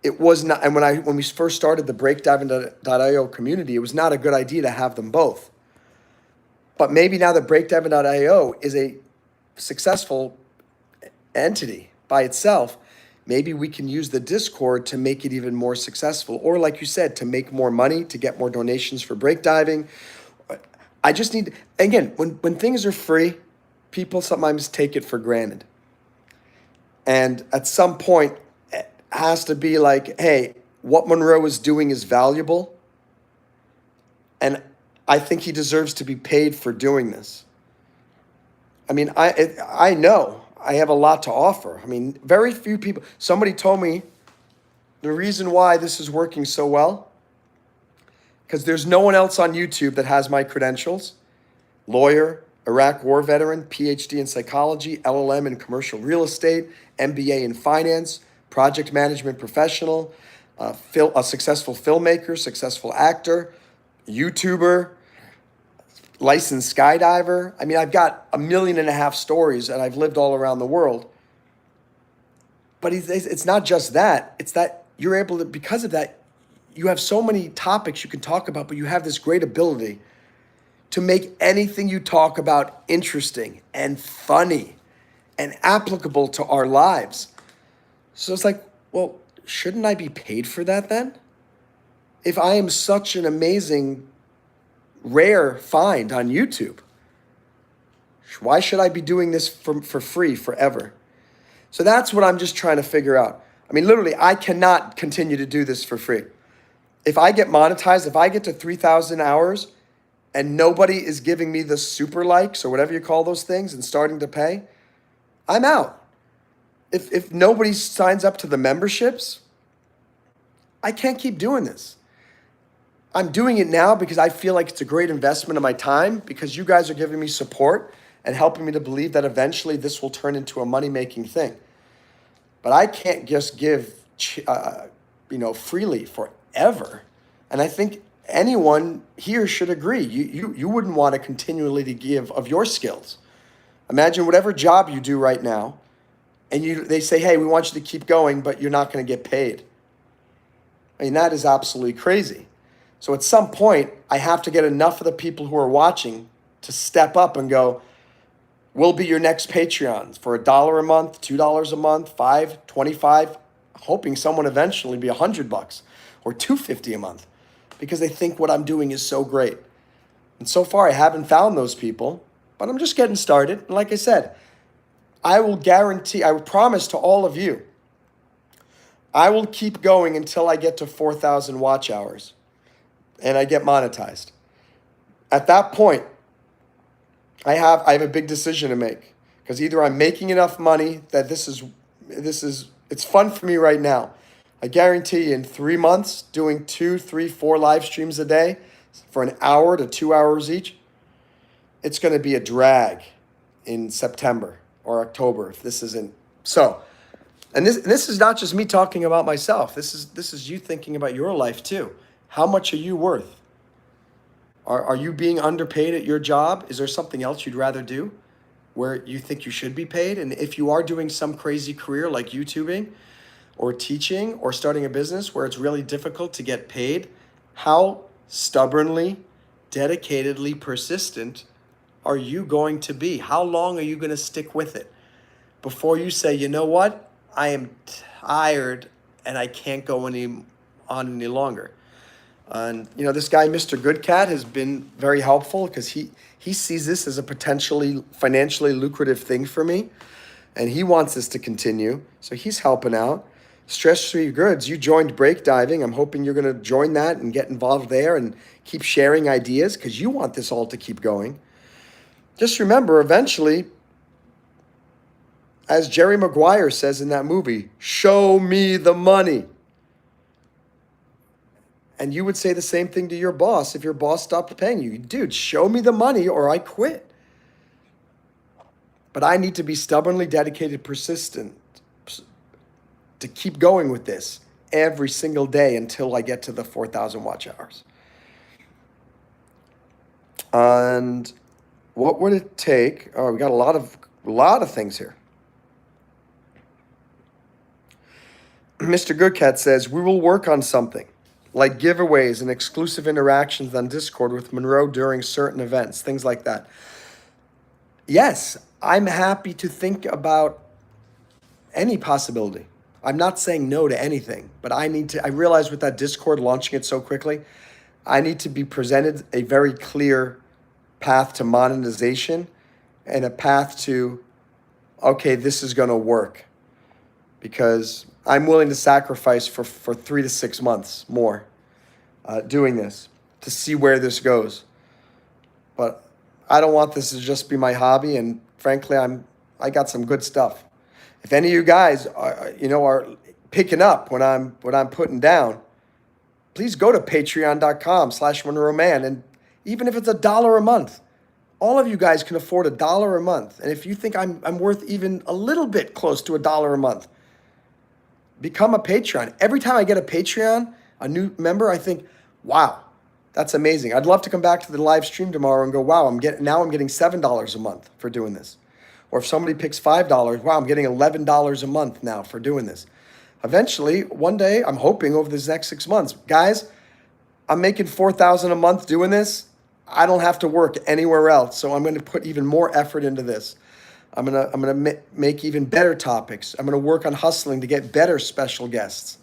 it was not, and when we first started the breakdiving.io community, it was not a good idea to have them both. But maybe now that breakdiving.io is a successful entity by itself, maybe we can use the Discord to make it even more successful. Or like you said, to make more money, to get more donations for breakdiving. I just need, again, when things are free, people sometimes take it for granted. And at some point, it has to be like, hey, what Monroe is doing is valuable. And I think he deserves to be paid for doing this. I mean, I know I have a lot to offer. I mean, very few people, somebody told me the reason why this is working so well, because there's no one else on YouTube that has my credentials: lawyer, Iraq war veteran, PhD in psychology, LLM in commercial real estate, MBA in finance, project management professional, a successful filmmaker, successful actor, YouTuber, licensed skydiver. I mean, I've got 1.5 million stories and I've lived all around the world. But it's not just that. It's that you're able to, because of that, you have so many topics you can talk about, but you have this great ability to make anything you talk about interesting and funny and applicable to our lives. So it's like, well, shouldn't I be paid for that then? If I am such an amazing, rare find on YouTube, why should I be doing this for free forever? So that's what I'm just trying to figure out. I mean, literally, I cannot continue to do this for free. If I get monetized, if I get to 3,000 hours and nobody is giving me the super likes or whatever you call those things and starting to pay, I'm out. If nobody signs up to the memberships, I can't keep doing this. I'm doing it now because I feel like it's a great investment of my time, because you guys are giving me support and helping me to believe that eventually this will turn into a money-making thing. But I can't just give freely forever. And I think anyone here should agree. You wouldn't want to continually to give of your skills. Imagine whatever job you do right now, and they say, hey, we want you to keep going, but you're not going to get paid. I mean, that is absolutely crazy. So at some point, I have to get enough of the people who are watching to step up and go, we'll be your next Patreon for $1 a month, $2 a month, $5, $25, hoping someone eventually be $100 or $250 a month, because they think what I'm doing is so great. And so far, I haven't found those people, but I'm just getting started. And like I said, I will promise to all of you, I will keep going until I get to 4,000 watch hours and I get monetized. At that point, I have a big decision to make, because either I'm making enough money that it's fun for me right now. I guarantee you, in 3 months, doing 2, 3, 4 live streams a day for an hour to 2 hours each, it's going to be a drag in September or October if this isn't so. And this is not just me talking about myself. This is you thinking about your life too. How much are you worth? Are you being underpaid at your job? Is there something else you'd rather do where you think you should be paid? And if you are doing some crazy career like YouTubing or teaching or starting a business where it's really difficult to get paid, how stubbornly, dedicatedly persistent are you going to be? How long are you going to stick with it before you say, you know what? I am tired and I can't go on any longer. And this guy, Mr. Goodcat, has been very helpful, because he sees this as a potentially financially lucrative thing for me, and he wants this to continue. So he's helping out. Stress-Free Goods, you joined breakdiving. I'm hoping you're going to join that and get involved there and keep sharing ideas, because you want this all to keep going. Just remember, eventually, as Jerry Maguire says in that movie, show me the money. And you would say the same thing to your boss if your boss stopped paying you. Dude, show me the money or I quit. But I need to be stubbornly dedicated, persistent, to keep going with this every single day until I get to the 4,000 watch hours. And what would it take? Oh, we got a lot of things here. Mr. Goodcat says, we will work on something like giveaways and exclusive interactions on Discord with Monroe during certain events, things like that. Yes, I'm happy to think about any possibility. I'm not saying no to anything, but I realize with that Discord launching it so quickly, I need to be presented a very clear path to monetization and a path to, okay, this is going to work. Because I'm willing to sacrifice for 3 to 6 months more doing this to see where this goes. But I don't want this to just be my hobby, and frankly, I got some good stuff. If any of you guys are picking up what I'm putting down, please go to patreon.com/MonroeMann, and even if it's $1 a month, all of you guys can afford $1 a month. And if you think I'm worth even a little bit close to $1 a month, become a Patreon. Every time I get a Patreon, a new member, I think, wow, that's amazing. I'd love to come back to the live stream tomorrow and go, wow, I'm getting $7 a month for doing this. Or if somebody picks $5, wow, I'm getting $11 a month now for doing this. Eventually, one day, I'm hoping over this next 6 months, guys, I'm making $4,000 a month doing this. I don't have to work anywhere else. So I'm going to put even more effort into this. I'm gonna make even better topics. I'm gonna work on hustling to get better special guests.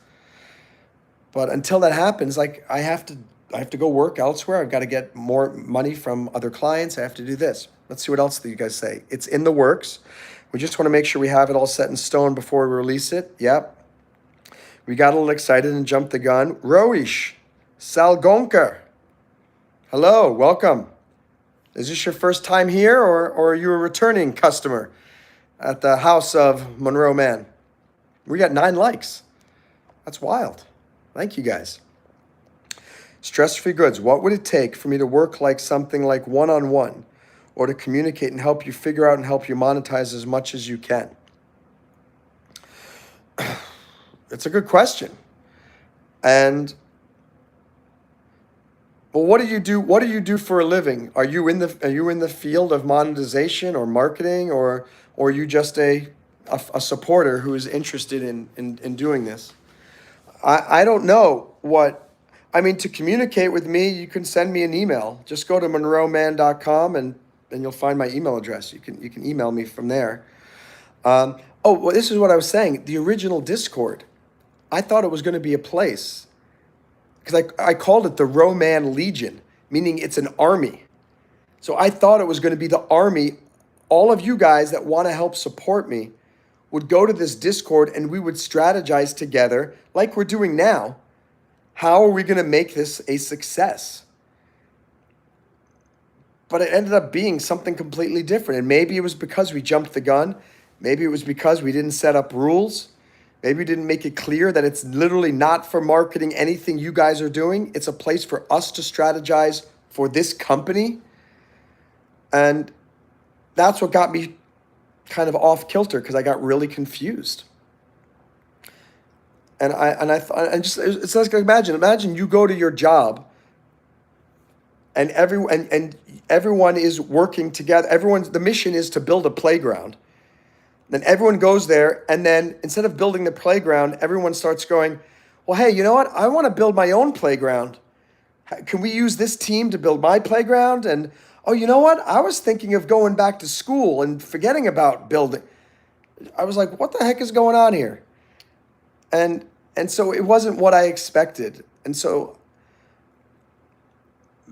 But until that happens, like I have to go work elsewhere. I've got to get more money from other clients. I have to do this. Let's see what else you guys say. It's in the works. We just want to make sure we have it all set in stone before we release it. Yep. We got a little excited and jumped the gun. Roish Salgonka. Hello, welcome. Is this your first time here, or are you a returning customer at the house of Monroe Mann? We got 9 likes. That's wild. Thank you, guys. Stress-free goods. What would it take for me to work like something like one-on-one, or to communicate and help you figure out and help you monetize as much as you can? It's a good question. And well, what do you do? What do you do for a living? Are you in the field of monetization or marketing, or are you just a supporter who is interested in doing this? I don't know what. I mean, to communicate with me, you can send me an email. Just go to MonroeMann.com and you'll find my email address. You can email me from there. Well, this is what I was saying. The original Discord, I thought it was going to be a place, because I called it the RoMann Legion, meaning it's an army. So I thought it was going to be the army. All of you guys that want to help support me would go to this Discord and we would strategize together like we're doing now. How are we going to make this a success? But it ended up being something completely different. And maybe it was because we jumped the gun. Maybe it was because we didn't set up rules. Maybe we didn't make it clear that it's literally not for marketing anything you guys are doing. It's a place for us to strategize for this company. And that's what got me kind of off kilter, because I got really confused. And it's like, imagine you go to your job and everyone is working together. The mission is to build a playground. Then everyone goes there, and then instead of building the playground, everyone starts going, well, hey, you know what? I want to build my own playground. Can we use this team to build my playground? And, oh, you know what? I was thinking of going back to school and forgetting about building. I was like, what the heck is going on here? And so it wasn't what I expected. And so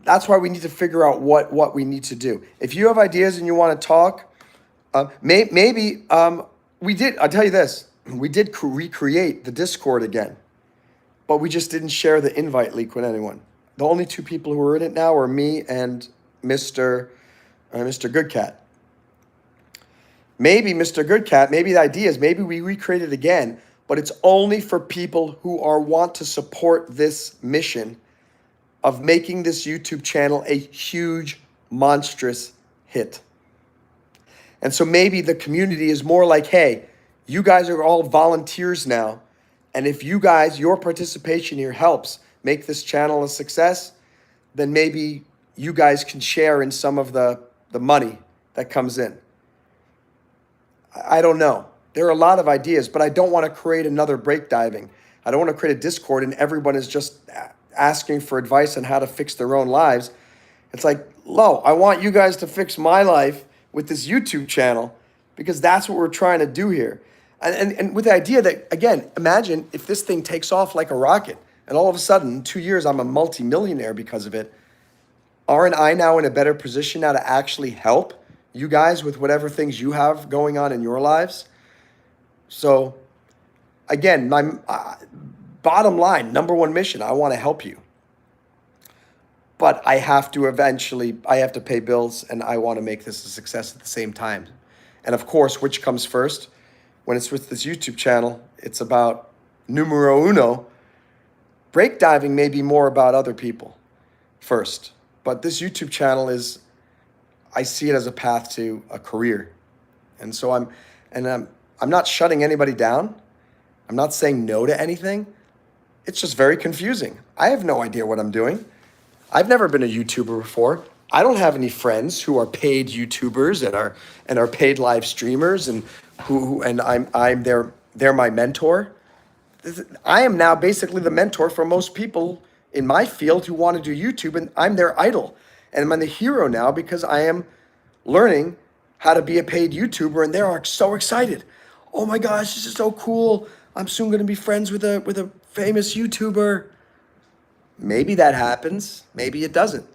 that's why we need to figure out what we need to do. If you have ideas and you want to talk, maybe we did. I'll tell you this: we did recreate the Discord again, but we just didn't share the invite link with anyone. The only 2 people who are in it now are me and Mr. Goodcat. Maybe Mr. Goodcat. Maybe the idea is maybe we recreate it again, but it's only for people who want to support this mission of making this YouTube channel a huge, monstrous hit. And so maybe the community is more like, hey, you guys are all volunteers now. And if you guys, your participation here helps make this channel a success, then maybe you guys can share in some of the money that comes in. I don't know. There are a lot of ideas, but I don't want to create another break diving. I don't want to create a Discord and everyone is just asking for advice on how to fix their own lives. It's like, I want you guys to fix my life with this YouTube channel because that's what we're trying to do here. And with the idea that, again, imagine if this thing takes off like a rocket and all of a sudden in 2 years I'm a multimillionaire because of it. Aren't I now in a better position now to actually help you guys with whatever things you have going on in your lives? So again, my bottom line, number one mission, I want to help you. But I have to pay bills and I want to make this a success at the same time. And of course, which comes first? When it's with this YouTube channel, it's about numero uno. Break diving may be more about other people first. But this YouTube channel I see it as a path to a career. And so I'm not shutting anybody down. I'm not saying no to anything. It's just very confusing. I have no idea what I'm doing. I've never been a YouTuber before. I don't have any friends who are paid YouTubers and are paid live streamers and they're my mentor. I am now basically the mentor for most people in my field who want to do YouTube, and I'm their idol. And I'm the hero now because I am learning how to be a paid YouTuber, and they're so excited. Oh my gosh, this is so cool. I'm soon going to be friends with a famous YouTuber. Maybe that happens. Maybe it doesn't.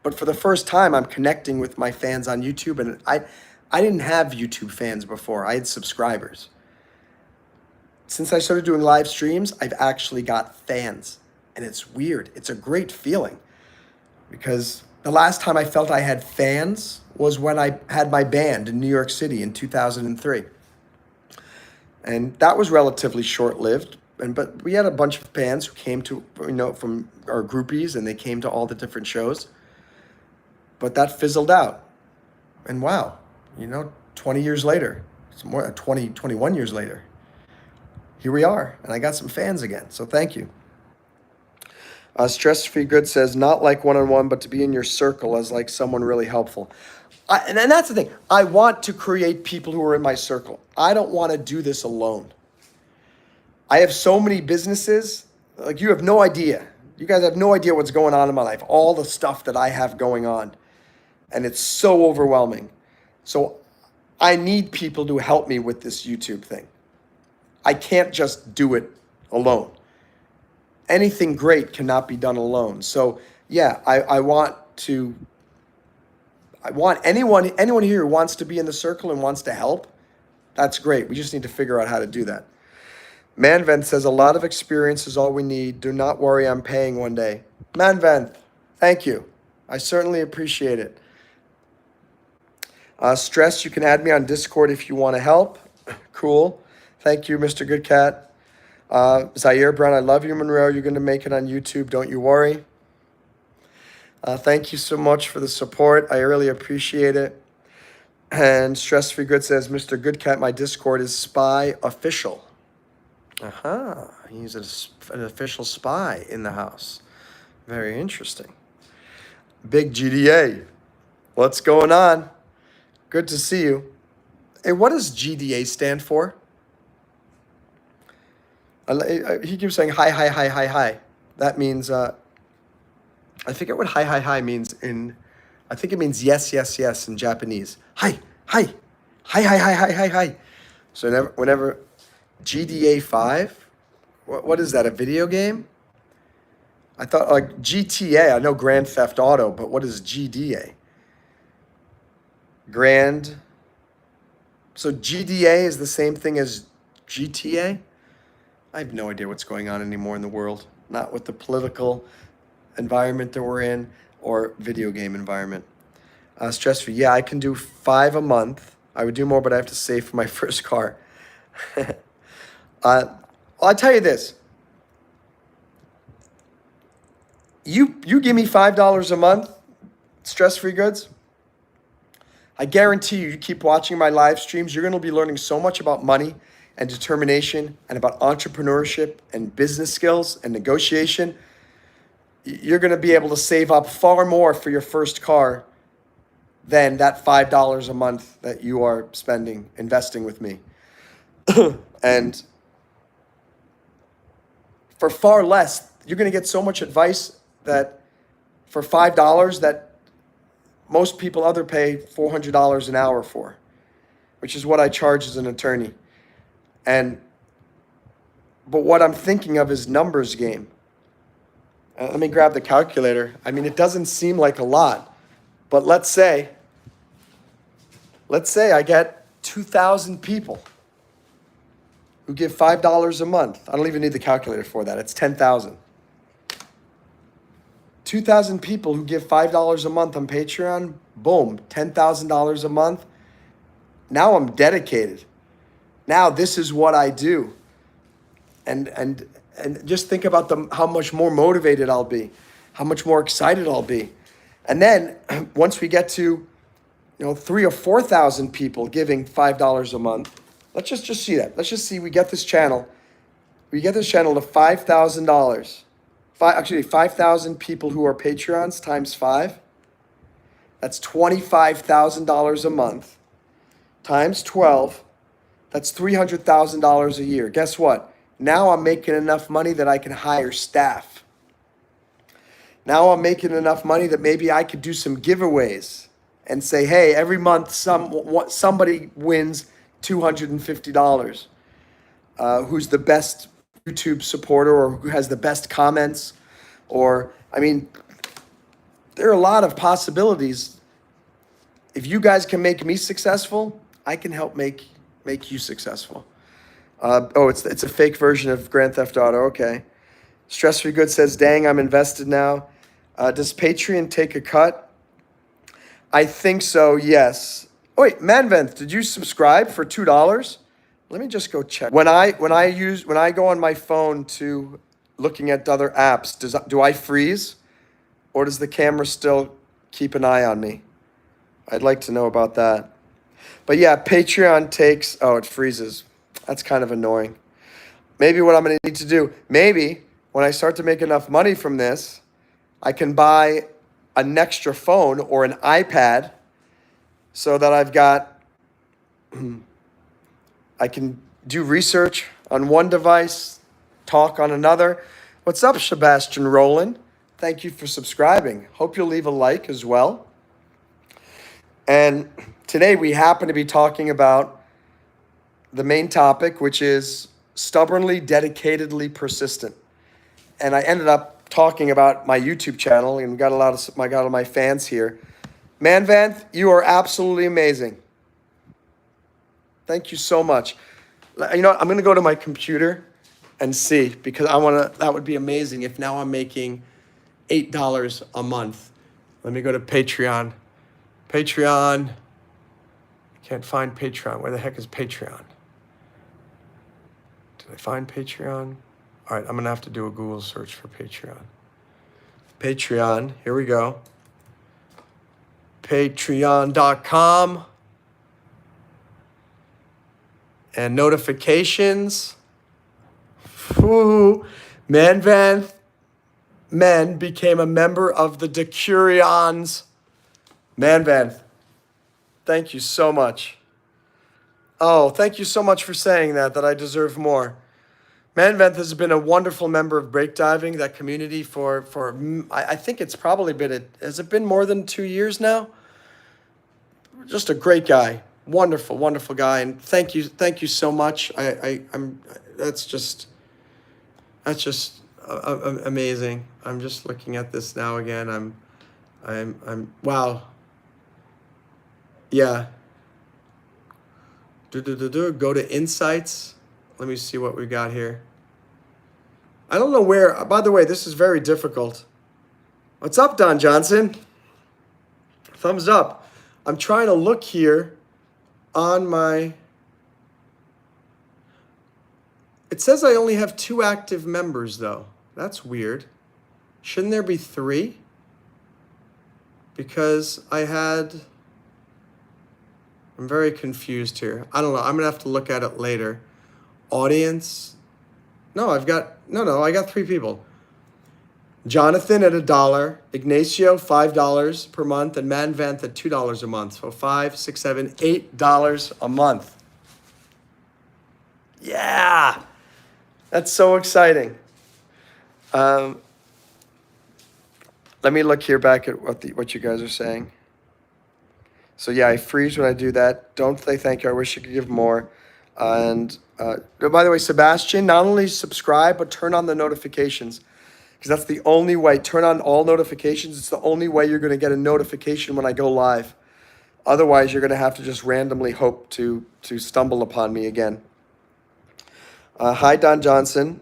But for the first time, I'm connecting with my fans on YouTube, and I didn't have YouTube fans before. I had subscribers. Since I started doing live streams, I've actually got fans, and it's weird. It's a great feeling because the last time I felt I had fans was when I had my band in New York City in 2003. And that was relatively short-lived, but we had a bunch of fans who came to, from our groupies, and they came to all the different shows. But that fizzled out. And wow, 20 years later, it's more 21 years later, here we are, and I got some fans again, so thank you. Stress-Free Good says, not like one-on-one, but to be in your circle as like someone really helpful. And that's the thing. I want to create people who are in my circle. I don't want to do this alone. I have so many businesses, like you have no idea. You guys have no idea what's going on in my life, all the stuff that I have going on. And it's so overwhelming. So I need people to help me with this YouTube thing. I can't just do it alone. Anything great cannot be done alone. So yeah, I want anyone here who wants to be in the circle and wants to help. That's great. We just need to figure out how to do that. Manvent says, a lot of experience is all we need. Do not worry, I'm paying one day. Manvent, thank you. I certainly appreciate it. Stress, you can add me on Discord if you want to help. Cool. Thank you, Mr. Good Cat. Zaire Brown, I love you, Monroe. You're going to make it on YouTube. Don't you worry. Thank you so much for the support. I really appreciate it. And Stress Free Good says, Mr. Good Cat, my Discord is spy official. He's an official spy in the house. Very interesting. Big GDA. What's going on? Good to see you. Hey, what does GDA stand for? He keeps saying hi, hi, hi, hi, hi. That means, I forget what hi, hi, hi means I think it means yes, yes, yes in Japanese. Hi, hi, hi, hi, hi, hi, hi, hi. So whenever GDA 5, what is that, a video game? I thought like GTA, I know Grand Theft Auto, but what is GDA? So GDA is the same thing as GTA? I have no idea what's going on anymore in the world. Not with the political environment that we're in or video game environment. Stress-free, yeah, I can do 5 a month. I would do more, but I have to save for my first car. I'll tell you this. You give me $5 a month, Stress-Free Goods, I guarantee you keep watching my live streams, you're going to be learning so much about money and determination and about entrepreneurship and business skills and negotiation, you're going to be able to save up far more for your first car than that $5 a month that you are investing with me. And for far less, you're going to get so much advice that for $5 that most people other pay $400 an hour for, which is what I charge as an attorney. But what I'm thinking of is numbers game. Let me grab the calculator. I mean, it doesn't seem like a lot, but let's say I get 2,000 people who give $5 a month. I don't even need the calculator for that. It's 10,000. 2,000 people who give $5 a month on Patreon. Boom, $10,000 a month. Now I'm dedicated. Now this is what I do. And just think about how much more motivated I'll be, how much more excited I'll be. And then once we get to 3,000 or 4,000 people giving $5 a month, let's just see that. Let's just see we get this channel. We get this channel to $5,000. 5,000 people who are Patreons times 5. That's $25,000 a month times 12. That's $300,000 a year. Guess what? Now I'm making enough money that I can hire staff. Now I'm making enough money that maybe I could do some giveaways and say, hey, every month somebody wins $250. Who's the best YouTube supporter or who has the best comments? Or, I mean, there are a lot of possibilities. If you guys can make me successful, I can help make you successful. It's a fake version of Grand Theft Auto. Okay. Stress Free Good says, dang, I'm invested now. Does Patreon take a cut? I think so, yes. Oh, wait, Manventh, did you subscribe for $2? Let me just go check. When I go on my phone to looking at other apps, do I freeze? Or does the camera still keep an eye on me? I'd like to know about that. But yeah, Patreon takes, it freezes. That's kind of annoying. Maybe what I'm going to need to do, maybe when I start to make enough money from this, I can buy an extra phone or an iPad so that I can do research on one device, talk on another. What's up, Sebastian Rowland? Thank you for subscribing. Hope you'll leave a like as well. And today we happen to be talking about the main topic, which is stubbornly, dedicatedly persistent. And I ended up talking about my YouTube channel and got a lot of my fans here. Manvanth, you are absolutely amazing. Thank you so much. You know what? I'm going to go to my computer and see, because that would be amazing if now I'm making $8 a month. Let me go to Patreon. Patreon. Can't find Patreon. Where the heck is Patreon? Did I find Patreon? All right, I'm going to have to do a Google search for Patreon. Patreon, here we go. Patreon.com. And notifications. Woo. Mann became a member of the Decurions. Manvan, thank you so much. Oh, thank you so much for saying that I deserve more. Manvan has been a wonderful member of breakdiving, that community for I think it's probably been, has it been more than 2 years now? Just a great guy. Wonderful, wonderful guy. And thank you so much. That's just amazing. I'm just looking at this now again. I'm wow. Yeah. Go to insights. Let me see what we got here. I don't know where, by the way, this is very difficult. What's up, Don Johnson? Thumbs up. I'm trying to look here on my, it says I only have 2 active members though. That's weird. Shouldn't there be 3? Because I'm very confused here. I don't know. I'm going to have to look at it later. audience. No, I got 3 people. Jonathan at $1, Ignacio $5 per month, and Mann at $2 a month. So $5, $6, $7, $8 a month. Yeah, that's so exciting. Let me look here back at what you guys are saying. So yeah, I freeze when I do that. Don't say thank you. I wish I could give more. And by the way, Sebastian, not only subscribe, but turn on the notifications. Because that's the only way. Turn on all notifications. It's the only way you're going to get a notification when I go live. Otherwise, you're going to have to just randomly hope to stumble upon me again. Hi, Don Johnson.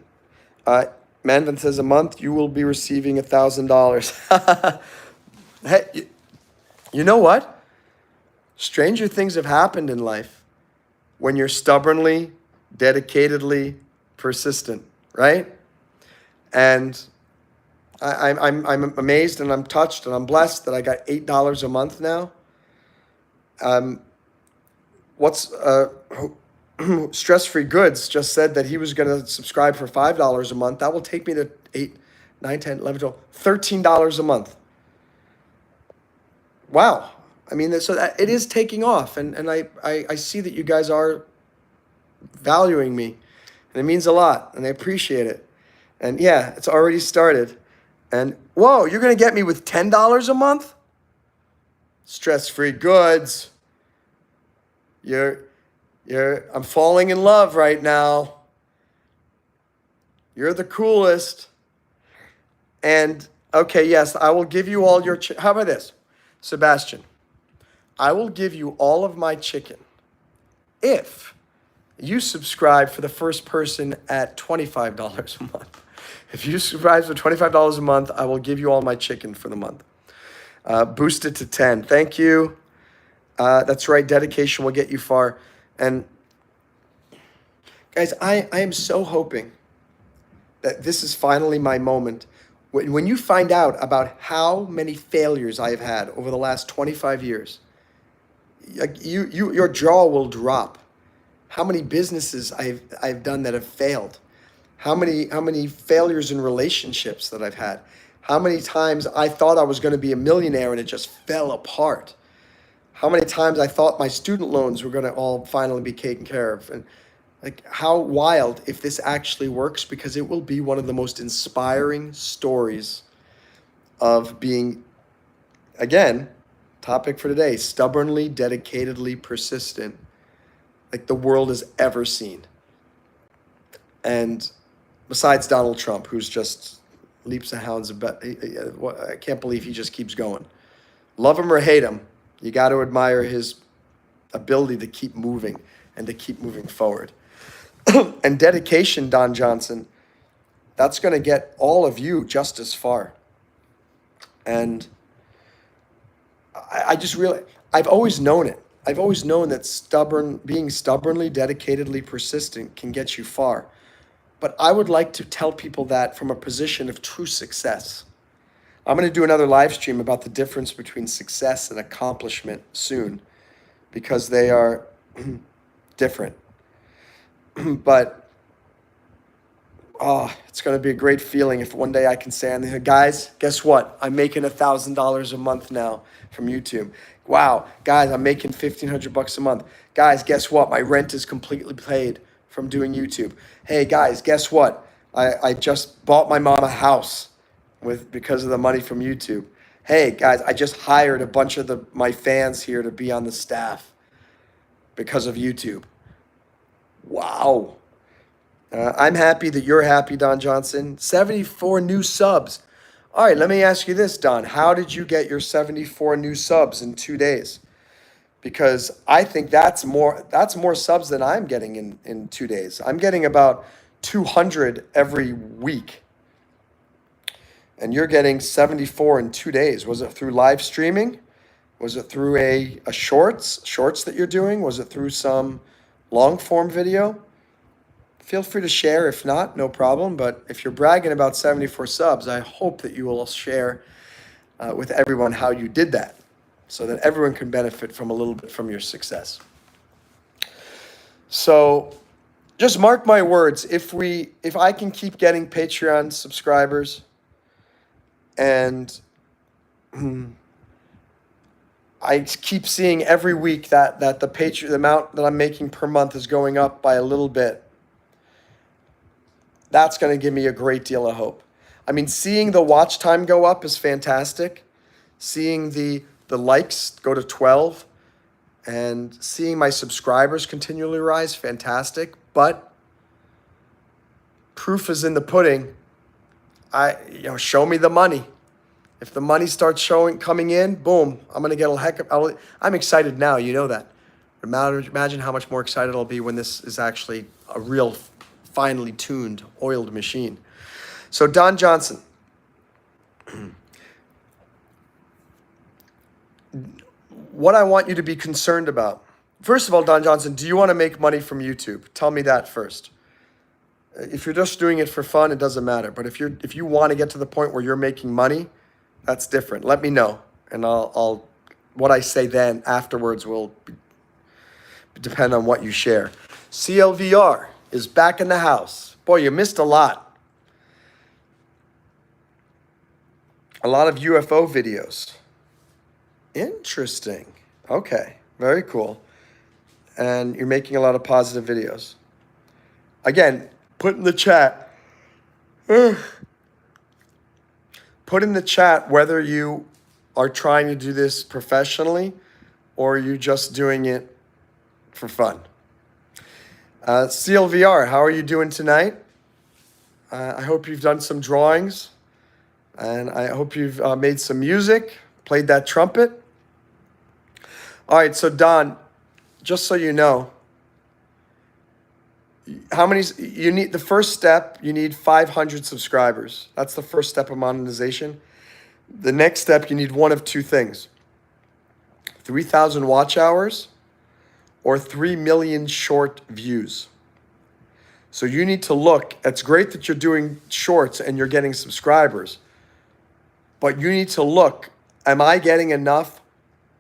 Manvin says, a month you will be receiving $1,000. Hey, you know what? Stranger things have happened in life when you're stubbornly, dedicatedly persistent, right? And I'm amazed and I'm touched and I'm blessed that I got $8 a month now. Stress-Free Goods just said that he was going to subscribe for $5 a month. That will take me to 8, 9, 10, 11, 12, $13 a month. Wow. I mean, so that it is taking off, and I see that you guys are valuing me, and it means a lot, and I appreciate it. And yeah, it's already started. And whoa, you're going to get me with $10 a month? Stress-Free Goods. I'm falling in love right now. You're the coolest. And okay, yes, I will give you all your how about this? Sebastian, I will give you all of my chicken if you subscribe for the first person at $25 a month. If you subscribe for $25 a month, I will give you all my chicken for the month. Boost it to 10. Thank you. That's right. Dedication will get you far. And guys, I am so hoping that this is finally my moment. When you find out about how many failures I have had over the last 25 years, your jaw will drop. How many businesses I've done that have failed? How many failures in relationships that I've had? How many times I thought I was going to be a millionaire and it just fell apart? How many times I thought my student loans were going to all finally be taken care of? And like, how wild if this actually works, because it will be one of the most inspiring stories of being, again, topic for today, stubbornly, dedicatedly persistent, like the world has ever seen. And besides Donald Trump, who's just leaps and hounds about, I can't believe he just keeps going. Love him or hate him, you got to admire his ability to keep moving and to keep moving forward. And dedication, Don Johnson, that's going to get all of you just as far. And I just realized, I've always known it. I've always known that being stubbornly, dedicatedly persistent can get you far. But I would like to tell people that from a position of true success. I'm going to do another live stream about the difference between success and accomplishment soon, because they are different. But it's going to be a great feeling if one day I can say, guys, guess what? I'm making $1,000 a month now from YouTube. Wow, guys, I'm making $1,500 a month. Guys, guess what? My rent is completely paid from doing YouTube. Hey, guys, guess what? I just bought my mom a house because of the money from YouTube. Hey, guys, I just hired a bunch of my fans here to be on the staff because of YouTube. Wow. I'm happy that you're happy, Don Johnson. 74 new subs. All right, let me ask you this, Don. How did you get your 74 new subs in 2 days? Because I think that's more subs than I'm getting in 2 days. I'm getting about 200 every week. And you're getting 74 in 2 days. Was it through live streaming? Was it through a shorts that you're doing? Was it through some long form video? Feel free to share. If not, no problem. But if you're bragging about 74 subs, I hope that you will share with everyone how you did that, so that everyone can benefit from a little bit from your success. So just mark my words. If I can keep getting Patreon subscribers, and I keep seeing every week that the amount that I'm making per month is going up by a little bit, that's going to give me a great deal of hope. I mean, seeing the watch time go up is fantastic. Seeing the likes go to 12 and seeing my subscribers continually rise, fantastic. But proof is in the pudding. Show me the money. If the money starts coming in, boom, I'm gonna get I'm excited now. You know that. Imagine how much more excited I'll be when this is actually a real, finely tuned, oiled machine. So Don Johnson, what I want you to be concerned about. First of all, Don Johnson, do you want to make money from YouTube? Tell me that first. If you're just doing it for fun, it doesn't matter. But if you want to get to the point where you're making money, that's different. Let me know, and I'll what I say then afterwards will depend on what you share. CLVR is back in the house. Boy, you missed a lot. A lot of UFO videos. Interesting. Okay, very cool. And you're making a lot of positive videos. Again, put in the chat. Put in the chat whether you are trying to do this professionally or you just doing it for fun. CLVR, how are you doing tonight? I hope you've done some drawings, and I hope you've made some music, played that trumpet. All right, so Don, just so you know, how many you need? The first step, you need 500 subscribers. That's the first step of monetization. The next step, you need one of two things: 3,000 watch hours or 3 million short views. So you need to look. It's great that you're doing shorts and you're getting subscribers, but you need to look, am I getting enough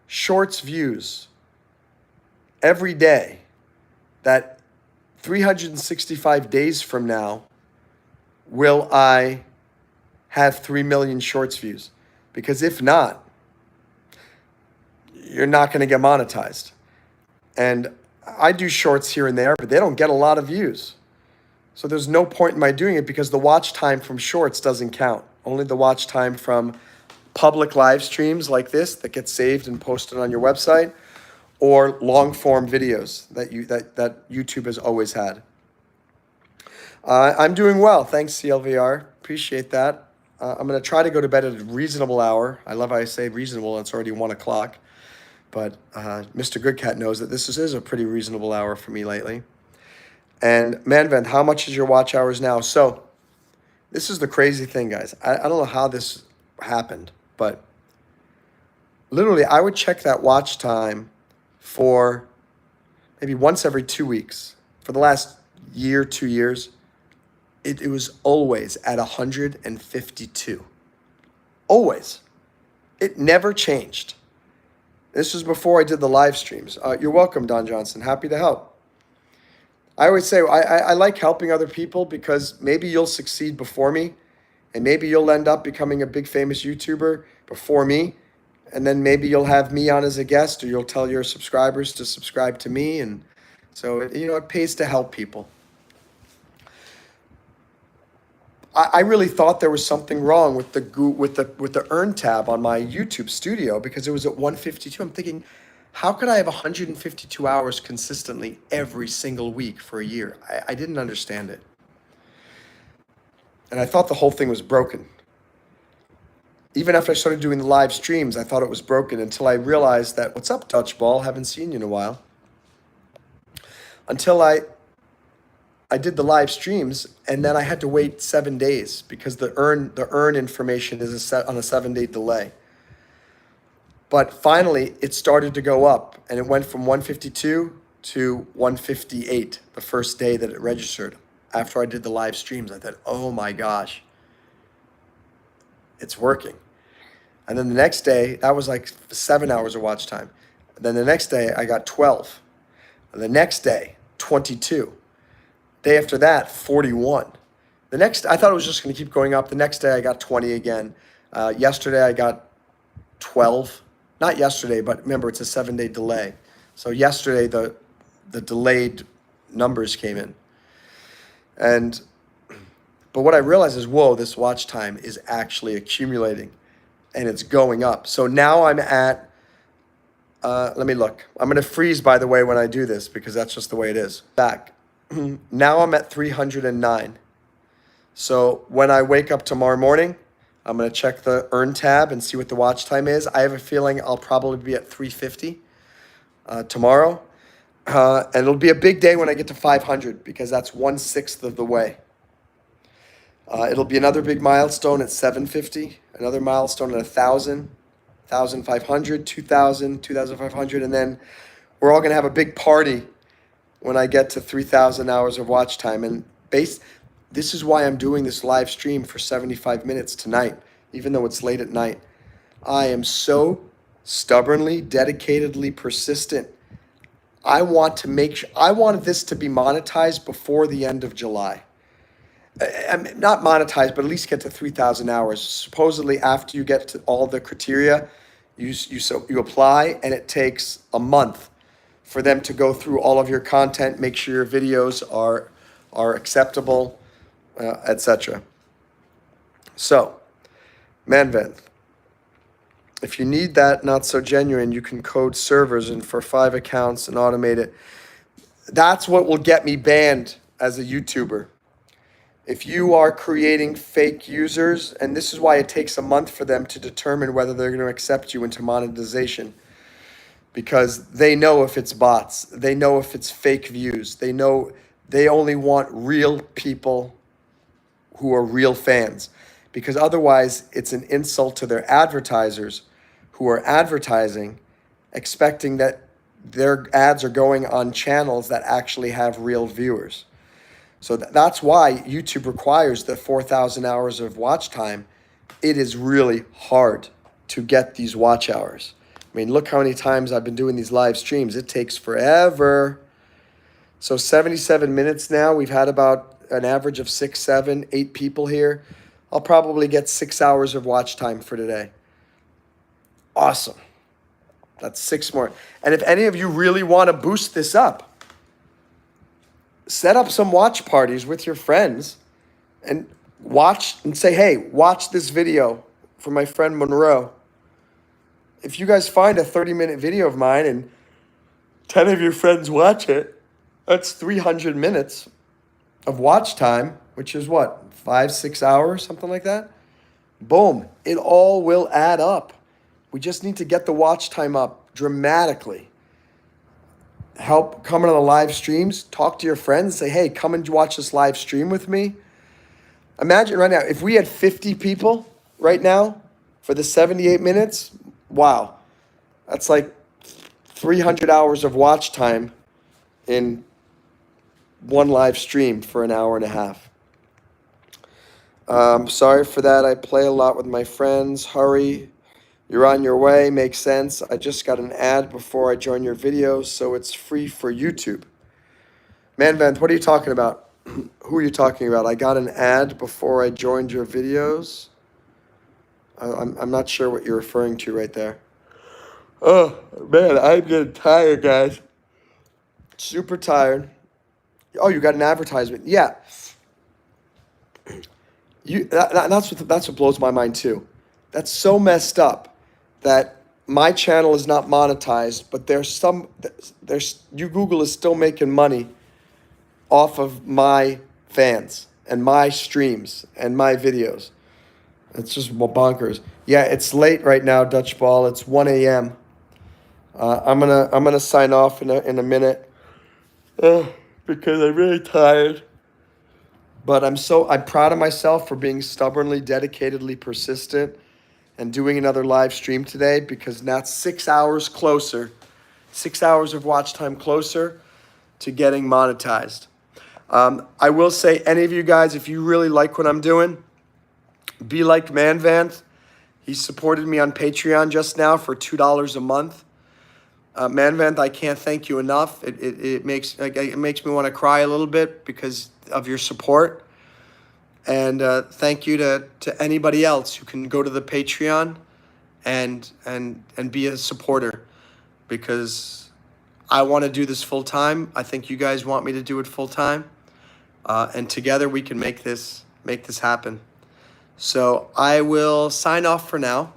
shorts views every day that 365 days from now, will I have 3 million shorts views? Because if not, you're not going to get monetized. And I do shorts here and there, but they don't get a lot of views. So there's no point in my doing it because the watch time from shorts doesn't count. Only the watch time from public live streams like this that get saved and posted on your website, or long form videos that YouTube has always had. I'm doing well, thanks CLVR, appreciate that. I'm gonna try to go to bed at a reasonable hour. I love how I say reasonable, it's already 1 o'clock. But Mr. Goodcat knows that this is a pretty reasonable hour for me lately. And Manvent, how much is your watch hours now? So this is the crazy thing, guys. I don't know how this happened, but literally I would check that watch time for maybe once every 2 weeks. For the last year, 2 years, it was always at 152. Always. It never changed. This was before I did the live streams. You're welcome, Don Johnson. Happy to help. I always say I like helping other people because maybe you'll succeed before me, and maybe you'll end up becoming a big famous YouTuber before me. And then maybe you'll have me on as a guest, or you'll tell your subscribers to subscribe to me. And so, it pays to help people. I really thought there was something wrong with the earn tab on my YouTube studio because it was at 152. I'm thinking, how could I have 152 hours consistently every single week for a year? I didn't understand it. And I thought the whole thing was broken. Even after I started doing the live streams, I thought it was broken until I realized that, what's up, Dutch Ball? Haven't seen you in a while. Until I did the live streams, and then I had to wait 7 days because the earn information is on a 7-day delay. But finally, it started to go up, and it went from 152 to 158 the first day that it registered. After I did the live streams, I thought, oh my gosh, it's working. And then the next day, that was like 7 hours of watch time. Then the next day, I got 12. And the next day, 22. Day after that, 41. The next, I thought it was just going to keep going up. The next day, I got 20 again. Yesterday, I got 12. Not yesterday, but remember, it's a 7-day delay. So yesterday, the delayed numbers came in. But what I realized is, whoa, this watch time is actually accumulating, and it's going up. So now I'm at, let me look. I'm going to freeze, by the way, when I do this, because that's just the way it is. Back. Now I'm at 309. So when I wake up tomorrow morning, I'm going to check the earn tab and see what the watch time is. I have a feeling I'll probably be at 350 tomorrow. And it'll be a big day when I get to 500, because that's 1/6 of the way. It'll be another big milestone at 750, another milestone at 1,000, 1,500, 2,000, 2,500, and then we're all going to have a big party when I get to 3,000 hours of watch time. And this is why I'm doing this live stream for 75 minutes tonight, even though it's late at night. I am so stubbornly, dedicatedly persistent. I want this to be monetized before the end of July. Not monetized, but at least get to 3,000 hours. Supposedly, after you get to all the criteria, you apply, and it takes a month for them to go through all of your content, make sure your videos are acceptable, etc. So, Manvent, if you need that not so genuine, you can code servers and for 5 accounts and automate it. That's what will get me banned as a YouTuber. If you are creating fake users, and this is why it takes a month for them to determine whether they're going to accept you into monetization, because they know if it's bots, they know if it's fake views, they know they only want real people who are real fans, because otherwise it's an insult to their advertisers who are advertising, expecting that their ads are going on channels that actually have real viewers. So that's why YouTube requires the 4,000 hours of watch time. It is really hard to get these watch hours. I mean, look how many times I've been doing these live streams. It takes forever. So 77 minutes now. We've had about an average of 6, 7, 8 people here. I'll probably get 6 hours of watch time for today. Awesome. That's 6 more. And if any of you really want to boost this up, set up some watch parties with your friends and watch and say, hey, watch this video for my friend Monroe. If you guys find a 30-minute video of mine and 10 of your friends watch it, that's 300 minutes of watch time, which is what, 5, 6 hours, something like that? Boom. It all will add up. We just need to get the watch time up dramatically. Help come on the live streams, talk to your friends, say, hey, come and watch this live stream with me. Imagine right now, if we had 50 people right now for the 78 minutes, wow. That's like 300 hours of watch time in one live stream for an hour and a half. Sorry for that. I play a lot with my friends. Hurry. You're on your way. Makes sense. I just got an ad before I join your videos, so it's free for YouTube. Manvent, what are you talking about? Who are you talking about? I got an ad before I joined your videos. I'm not sure what you're referring to right there. Oh, man, I'm getting tired, guys. Super tired. Oh, you got an advertisement. Yeah. That's what blows my mind, too. That's so messed up that my channel is not monetized, but Google is still making money off of my fans and my streams and my videos. It's just bonkers. Yeah, it's late right now, Dutch Ball. It's 1 a.m. I'm gonna sign off in a minute because I'm really tired. But I'm proud of myself for being stubbornly, dedicatedly persistent and doing another live stream today, because now it's 6 hours closer, 6 hours of watch time closer to getting monetized. I will say, any of you guys, if you really like what I'm doing, be like Manvant. He supported me on Patreon just now for $2 a month. Manvant, I can't thank you enough. It makes me want to cry a little bit because of your support. And thank you to anybody else who can go to the Patreon and be a supporter, because I want to do this full time. I think you guys want me to do it full time, and together we can make this happen. So I will sign off for now.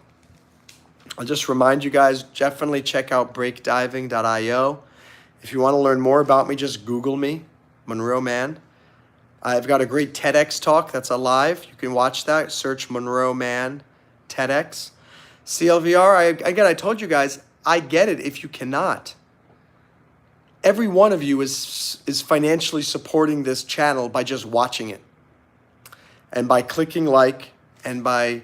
I'll just remind you guys, definitely check out breakdiving.io. If you want to learn more about me, just Google me, MonroeMann. I've got a great TEDx talk that's alive. You can watch that. Search MonroeMann TEDx. CLVR, I told you guys, I get it if you cannot. Every one of you is financially supporting this channel by just watching it, and by clicking like, and by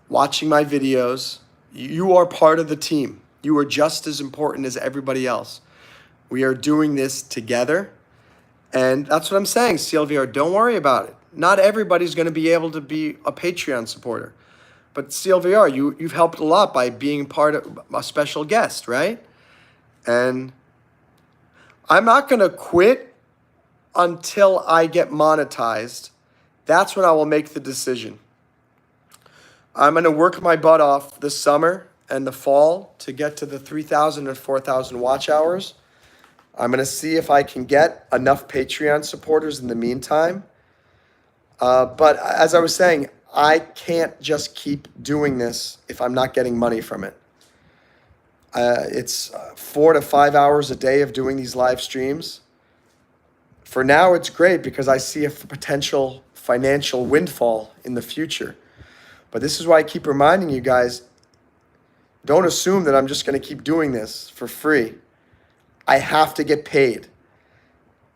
watching my videos. You are part of the team. You are just as important as everybody else. We are doing this together. And that's what I'm saying, CLVR, don't worry about it. Not everybody's going to be able to be a Patreon supporter. But CLVR, you've helped a lot by being part of a special guest, right? And I'm not going to quit until I get monetized. That's when I will make the decision. I'm going to work my butt off this summer and the fall to get to the 3,000 and 4,000 watch hours. I'm going to see if I can get enough Patreon supporters in the meantime. But as I was saying, I can't just keep doing this if I'm not getting money from it. It's 4 to 5 hours a day of doing these live streams. For now, it's great because I see a potential financial windfall in the future. But this is why I keep reminding you guys, don't assume that I'm just going to keep doing this for free. I have to get paid.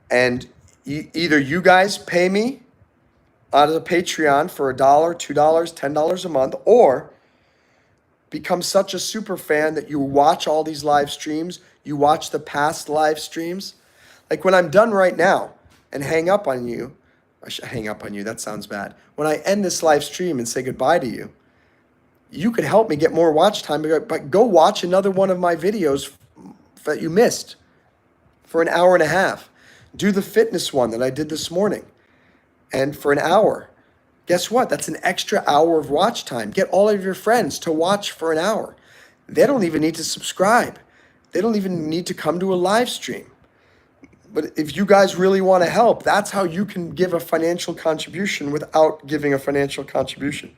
And either you guys pay me out of the Patreon for $1, $2, $10 a month, or become such a super fan that you watch all these live streams, you watch the past live streams. Like when I'm done right now and hang up on you, I should hang up on you, that sounds bad. When I end this live stream and say goodbye to you, you could help me get more watch time, but go watch another one of my videos that you missed for an hour and a half. Do the fitness one that I did this morning, and for an hour. Guess what? That's an extra hour of watch time. Get all of your friends to watch for an hour. They don't even need to subscribe. They don't even need to come to a live stream. But if you guys really want to help, that's how you can give a financial contribution without giving a financial contribution.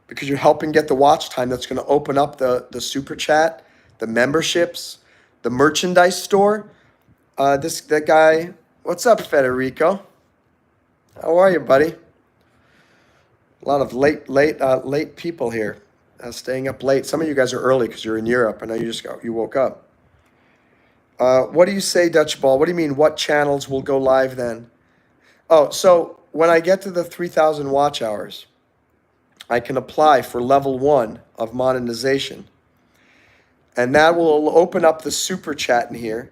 Because you're helping get the watch time that's going to open up the super chat, the memberships, the merchandise store. That guy, what's up, Federico? How are you, buddy? A lot of late people here, staying up late. Some of you guys are early because you're in Europe. I know you woke up. What do you say, Dutch Ball? What do you mean, what channels will go live then? Oh, so when I get to the 3,000 watch hours, I can apply for level 1 of monetization. And that will open up the super chat in here.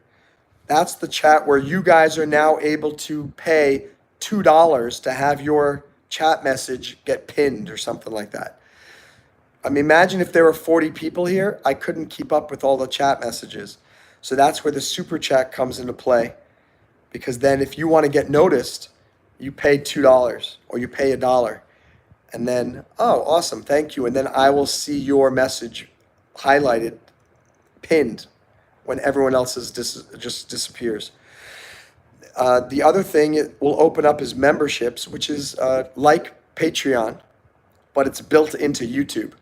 That's the chat where you guys are now able to pay $2 to have your chat message get pinned or something like that. I mean, imagine if there were 40 people here, I couldn't keep up with all the chat messages. So that's where the super chat comes into play. Because then if you want to get noticed, you pay $2 or you pay $1. And then, oh, awesome, thank you. And then I will see your message highlighted, pinned, when everyone else's just disappears. The other thing it will open up is memberships, which is like Patreon, but it's built into YouTube.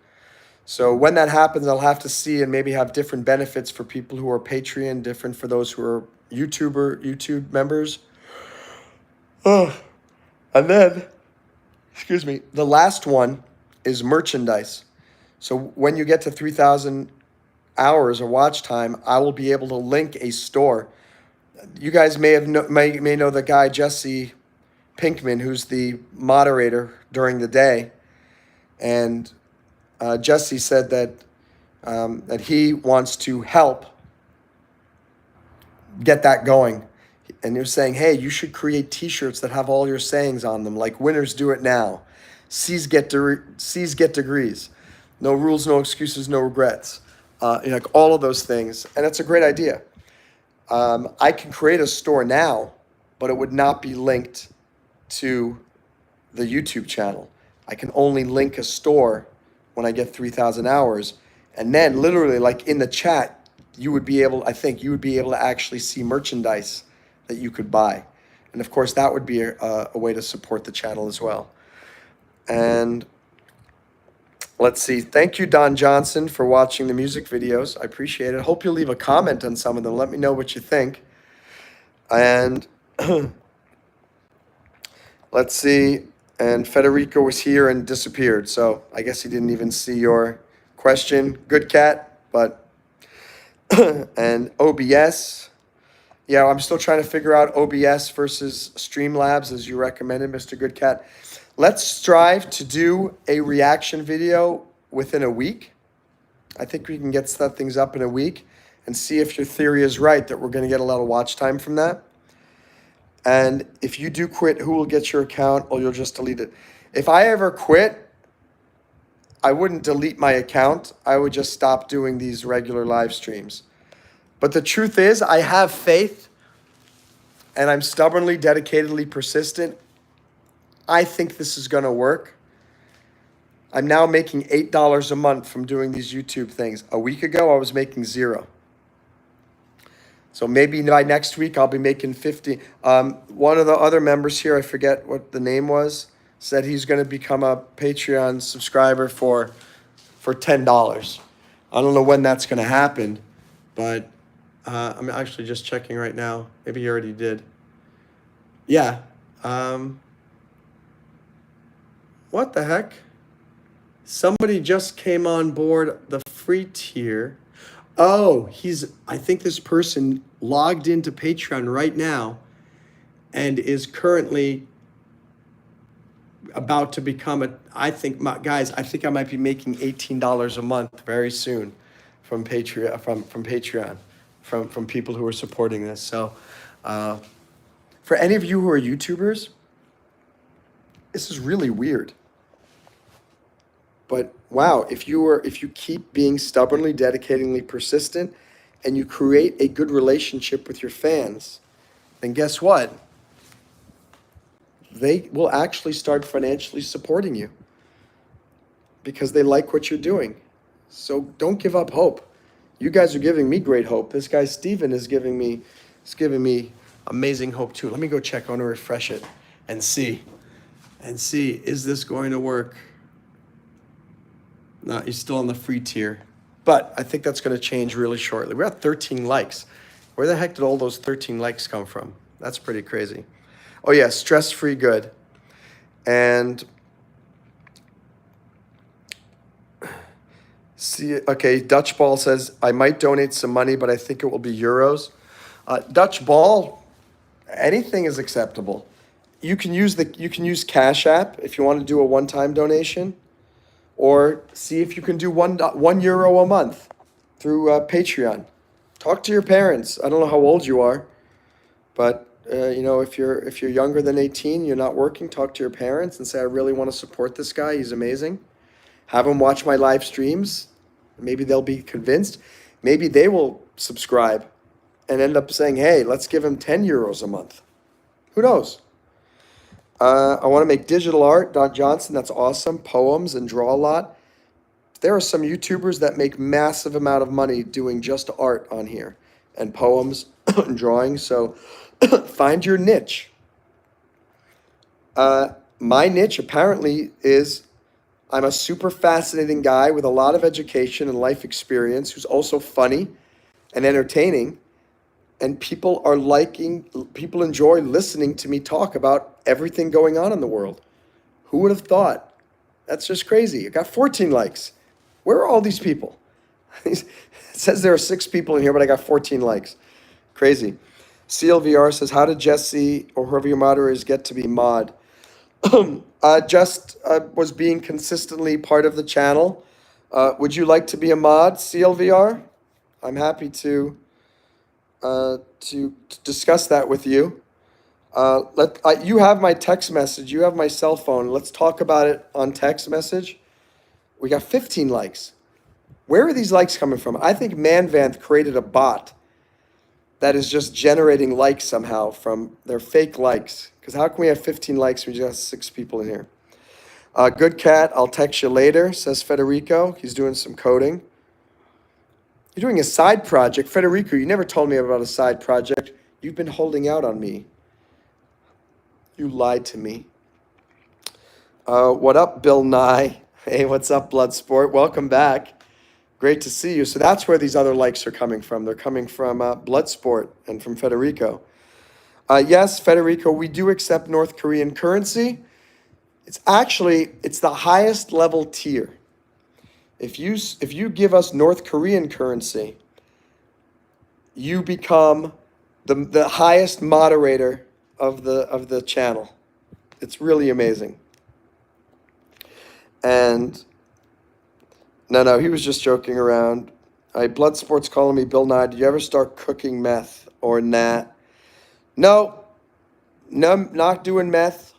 So when that happens, I'll have to see and maybe have different benefits for people who are Patreon, different for those who are YouTube members. Oh, and then, excuse me, the last one is merchandise. So when you get to 3,000 hours of watch time, I will be able to link a store. You guys may know the guy, Jesse Pinkman, who's the moderator during the day. And Jesse said that he wants to help get that going. And he was saying, hey, you should create t-shirts that have all your sayings on them, like winners do it now. C's get degrees. No rules, no excuses, no regrets. like all of those things. And it's a great idea. I can create a store now, but it would not be linked to the YouTube channel. I can only link a store when I get 3,000 hours. And then literally like in the chat, I think you would be able to actually see merchandise that you could buy. And of course, that would be a way to support the channel as well. And let's see. Thank you, Don Johnson, for watching the music videos. I appreciate it. Hope you'll leave a comment on some of them. Let me know what you think. And let's see. And Federico was here and disappeared. So I guess he didn't even see your question. Good cat, but and OBS. Yeah, I'm still trying to figure out OBS versus Streamlabs as you recommended, Mr. Good Cat. Let's strive to do a reaction video within a week. I think we can get things up in a week and see if your theory is right, that we're going to get a lot of watch time from that. And if you do quit, who will get your account, or you'll just delete it? If I ever quit, I wouldn't delete my account. I would just stop doing these regular live streams. But the truth is, I have faith, and I'm stubbornly, dedicatedly persistent. I think this is going to work. I'm now making $8 a month from doing these YouTube things. A week ago, I was making $0. So maybe by next week, I'll be making 50. One of the other members here, I forget what the name was, said he's going to become a Patreon subscriber for $10. I don't know when that's going to happen, but I'm actually just checking right now. Maybe he already did. Yeah. What the heck? Somebody just came on board the free tier. Oh, I think this person logged into Patreon right now and is currently about to become guys, I think I might be making $18 a month very soon from Patreon, from people who are supporting this. So for any of you who are YouTubers, this is really weird. But wow, if you keep being stubbornly, dedicatingly persistent, and you create a good relationship with your fans, then guess what? They will actually start financially supporting you because they like what you're doing. So don't give up hope. You guys are giving me great hope. This guy Steven is giving me amazing hope too. Let me go check. I want to refresh it and see, is this going to work? No, he's still on the free tier. But I think that's going to change really shortly. We're at 13 likes. Where the heck did all those 13 likes come from? That's pretty crazy. Oh yeah, stress-free good. And see, okay, Dutch Ball says, I might donate some money, but I think it will be euros. Dutch Ball, anything is acceptable. You can use CashApp if you want to do a one-time donation. Or see if you can do €1 a month through Patreon. Talk to your parents. I don't know how old you are, but if you're younger than 18, you're not working, talk to your parents and say, I really want to support this guy. He's amazing. Have them watch my live streams. Maybe they'll be convinced. Maybe they will subscribe and end up saying, hey, let's give him €10 a month. Who knows? I want to make digital art, Don Johnson, that's awesome. Poems and draw a lot. There are some YouTubers that make massive amount of money doing just art on here and poems and drawing. So find your niche. My niche apparently is I'm a super fascinating guy with a lot of education and life experience who's also funny and entertaining. And people enjoy listening to me talk about everything going on in the world. Who would have thought? That's just crazy. I got 14 likes. Where are all these people? It says there are 6 people in here, but I got 14 likes. Crazy. CLVR says, how did Jesse or whoever your moderator is get to be mod? Just was being consistently part of the channel. Would you like to be a mod, CLVR? I'm happy to discuss that with you. You have my text message. You have my cell phone. Let's talk about it on text message. We got 15 likes. Where are these likes coming from? I think Manvanth created a bot that is just generating likes somehow from their fake likes. Because how can we have 15 likes when we just have 6 people in here? Good cat, I'll text you later, says Federico. He's doing some coding. You're doing a side project. Federico, you never told me about a side project. You've been holding out on me. You lied to me. What up, Bill Nye? Hey, what's up, Bloodsport? Welcome back. Great to see you. So that's where these other likes are coming from. They're coming from Bloodsport and from Federico. Yes, Federico, we do accept North Korean currency. It's the highest level tier. If you give us North Korean currency, you become the highest moderator of the channel. It's really amazing. And no, he was just joking around. Bloodsport's calling me Bill Nye. Did you ever start cooking meth or nah? No, not doing meth.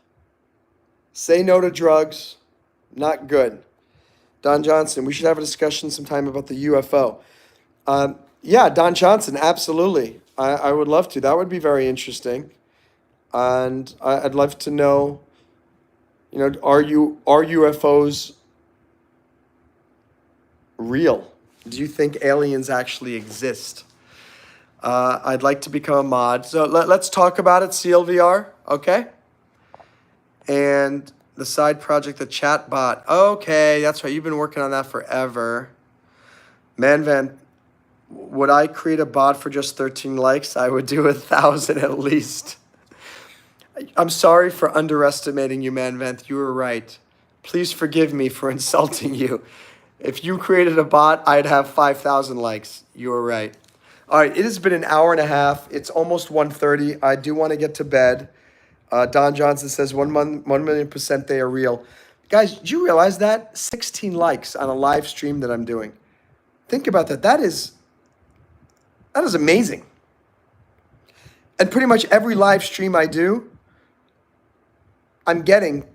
Say no to drugs. Not good. Don Johnson, we should have a discussion sometime about the UFO. Yeah, Don Johnson, absolutely. I would love to. That would be very interesting. And I'd love to know, are UFOs real? Do you think aliens actually exist? I'd like to become a mod. So let's talk about it, CLVR, okay? And the side project, the chat bot. Okay, that's right. You've been working on that forever. Manvan, would I create a bot for just 13 likes? I would do 1,000 at least. I'm sorry for underestimating you, Manvan. You were right. Please forgive me for insulting you. If you created a bot, I'd have 5,000 likes. You were right. All right, it has been an hour and a half. It's almost 1:30. I do want to get to bed. Don Johnson says 1,000,000% they are real. Guys, do you realize that? 16 likes on a live stream that I'm doing. Think about that. That is amazing. And pretty much every live stream I do, I'm getting,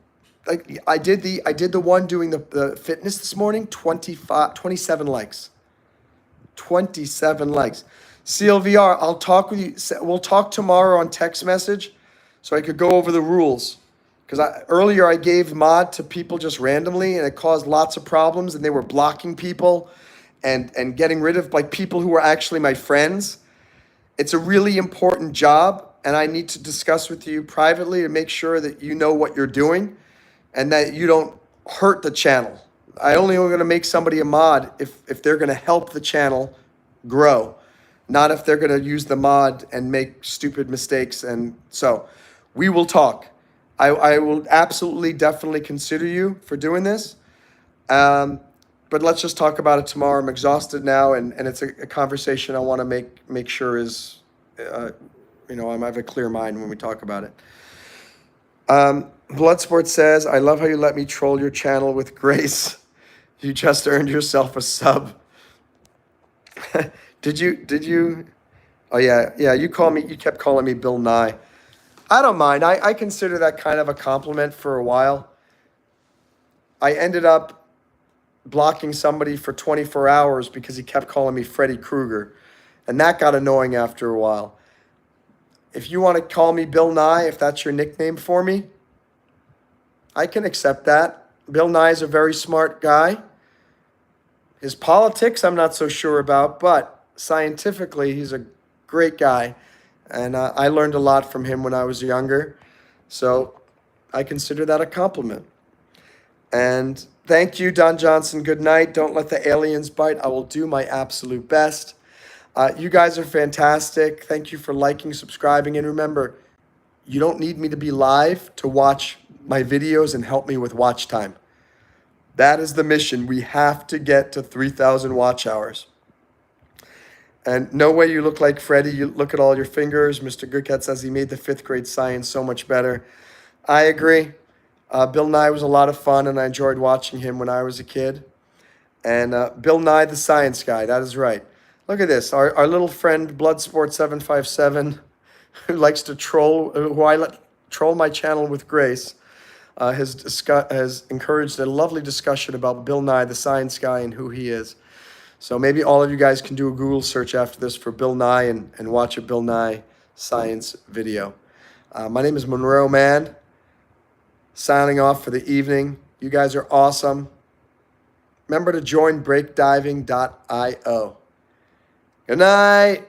like I did the one doing the fitness this morning, 27 likes. 27 likes. CLVR, I'll talk with you. We'll talk tomorrow on text message so I could go over the rules. Because earlier I gave mod to people just randomly and it caused lots of problems and they were blocking people and getting rid of like people who were actually my friends. It's a really important job and I need to discuss with you privately to make sure that you know what you're doing and that you don't hurt the channel. I only am going to make somebody a mod if they're going to help the channel grow, not if they're going to use the mod and make stupid mistakes. And so we will talk. I will absolutely, definitely consider you for doing this. But let's just talk about it tomorrow. I'm exhausted now, and it's a conversation I want to make sure is, I have a clear mind when we talk about it. Bloodsport says, I love how you let me troll your channel with grace. You just earned yourself a sub. Did you? Oh yeah. You kept calling me Bill Nye. I don't mind. I consider that kind of a compliment for a while. I ended up blocking somebody for 24 hours because he kept calling me Freddy Krueger. And that got annoying after a while. If you want to call me Bill Nye, if that's your nickname for me, I can accept that. Bill Nye is a very smart guy. His politics, I'm not so sure about, but scientifically, he's a great guy. And I learned a lot from him when I was younger. So I consider that a compliment. And thank you, Don Johnson. Good night. Don't let the aliens bite. I will do my absolute best. You guys are fantastic. Thank you for liking, subscribing. And remember, you don't need me to be live to watch my videos and help me with watch time. That is the mission. We have to get to 3,000 watch hours. And no way you look like Freddy. You look at all your fingers. Mr. Goodcat says he made the 5th grade science so much better. I agree. Bill Nye was a lot of fun, and I enjoyed watching him when I was a kid. And Bill Nye, the science guy, that is right. Look at this. Our little friend, Bloodsport757, who likes to troll, who I let troll my channel with grace, has encouraged a lovely discussion about Bill Nye, the science guy, and who he is. So maybe all of you guys can do a Google search after this for Bill Nye and watch a Bill Nye science video. My name is MonroeMann, signing off for the evening. You guys are awesome. Remember to join breakdiving.io. Good night.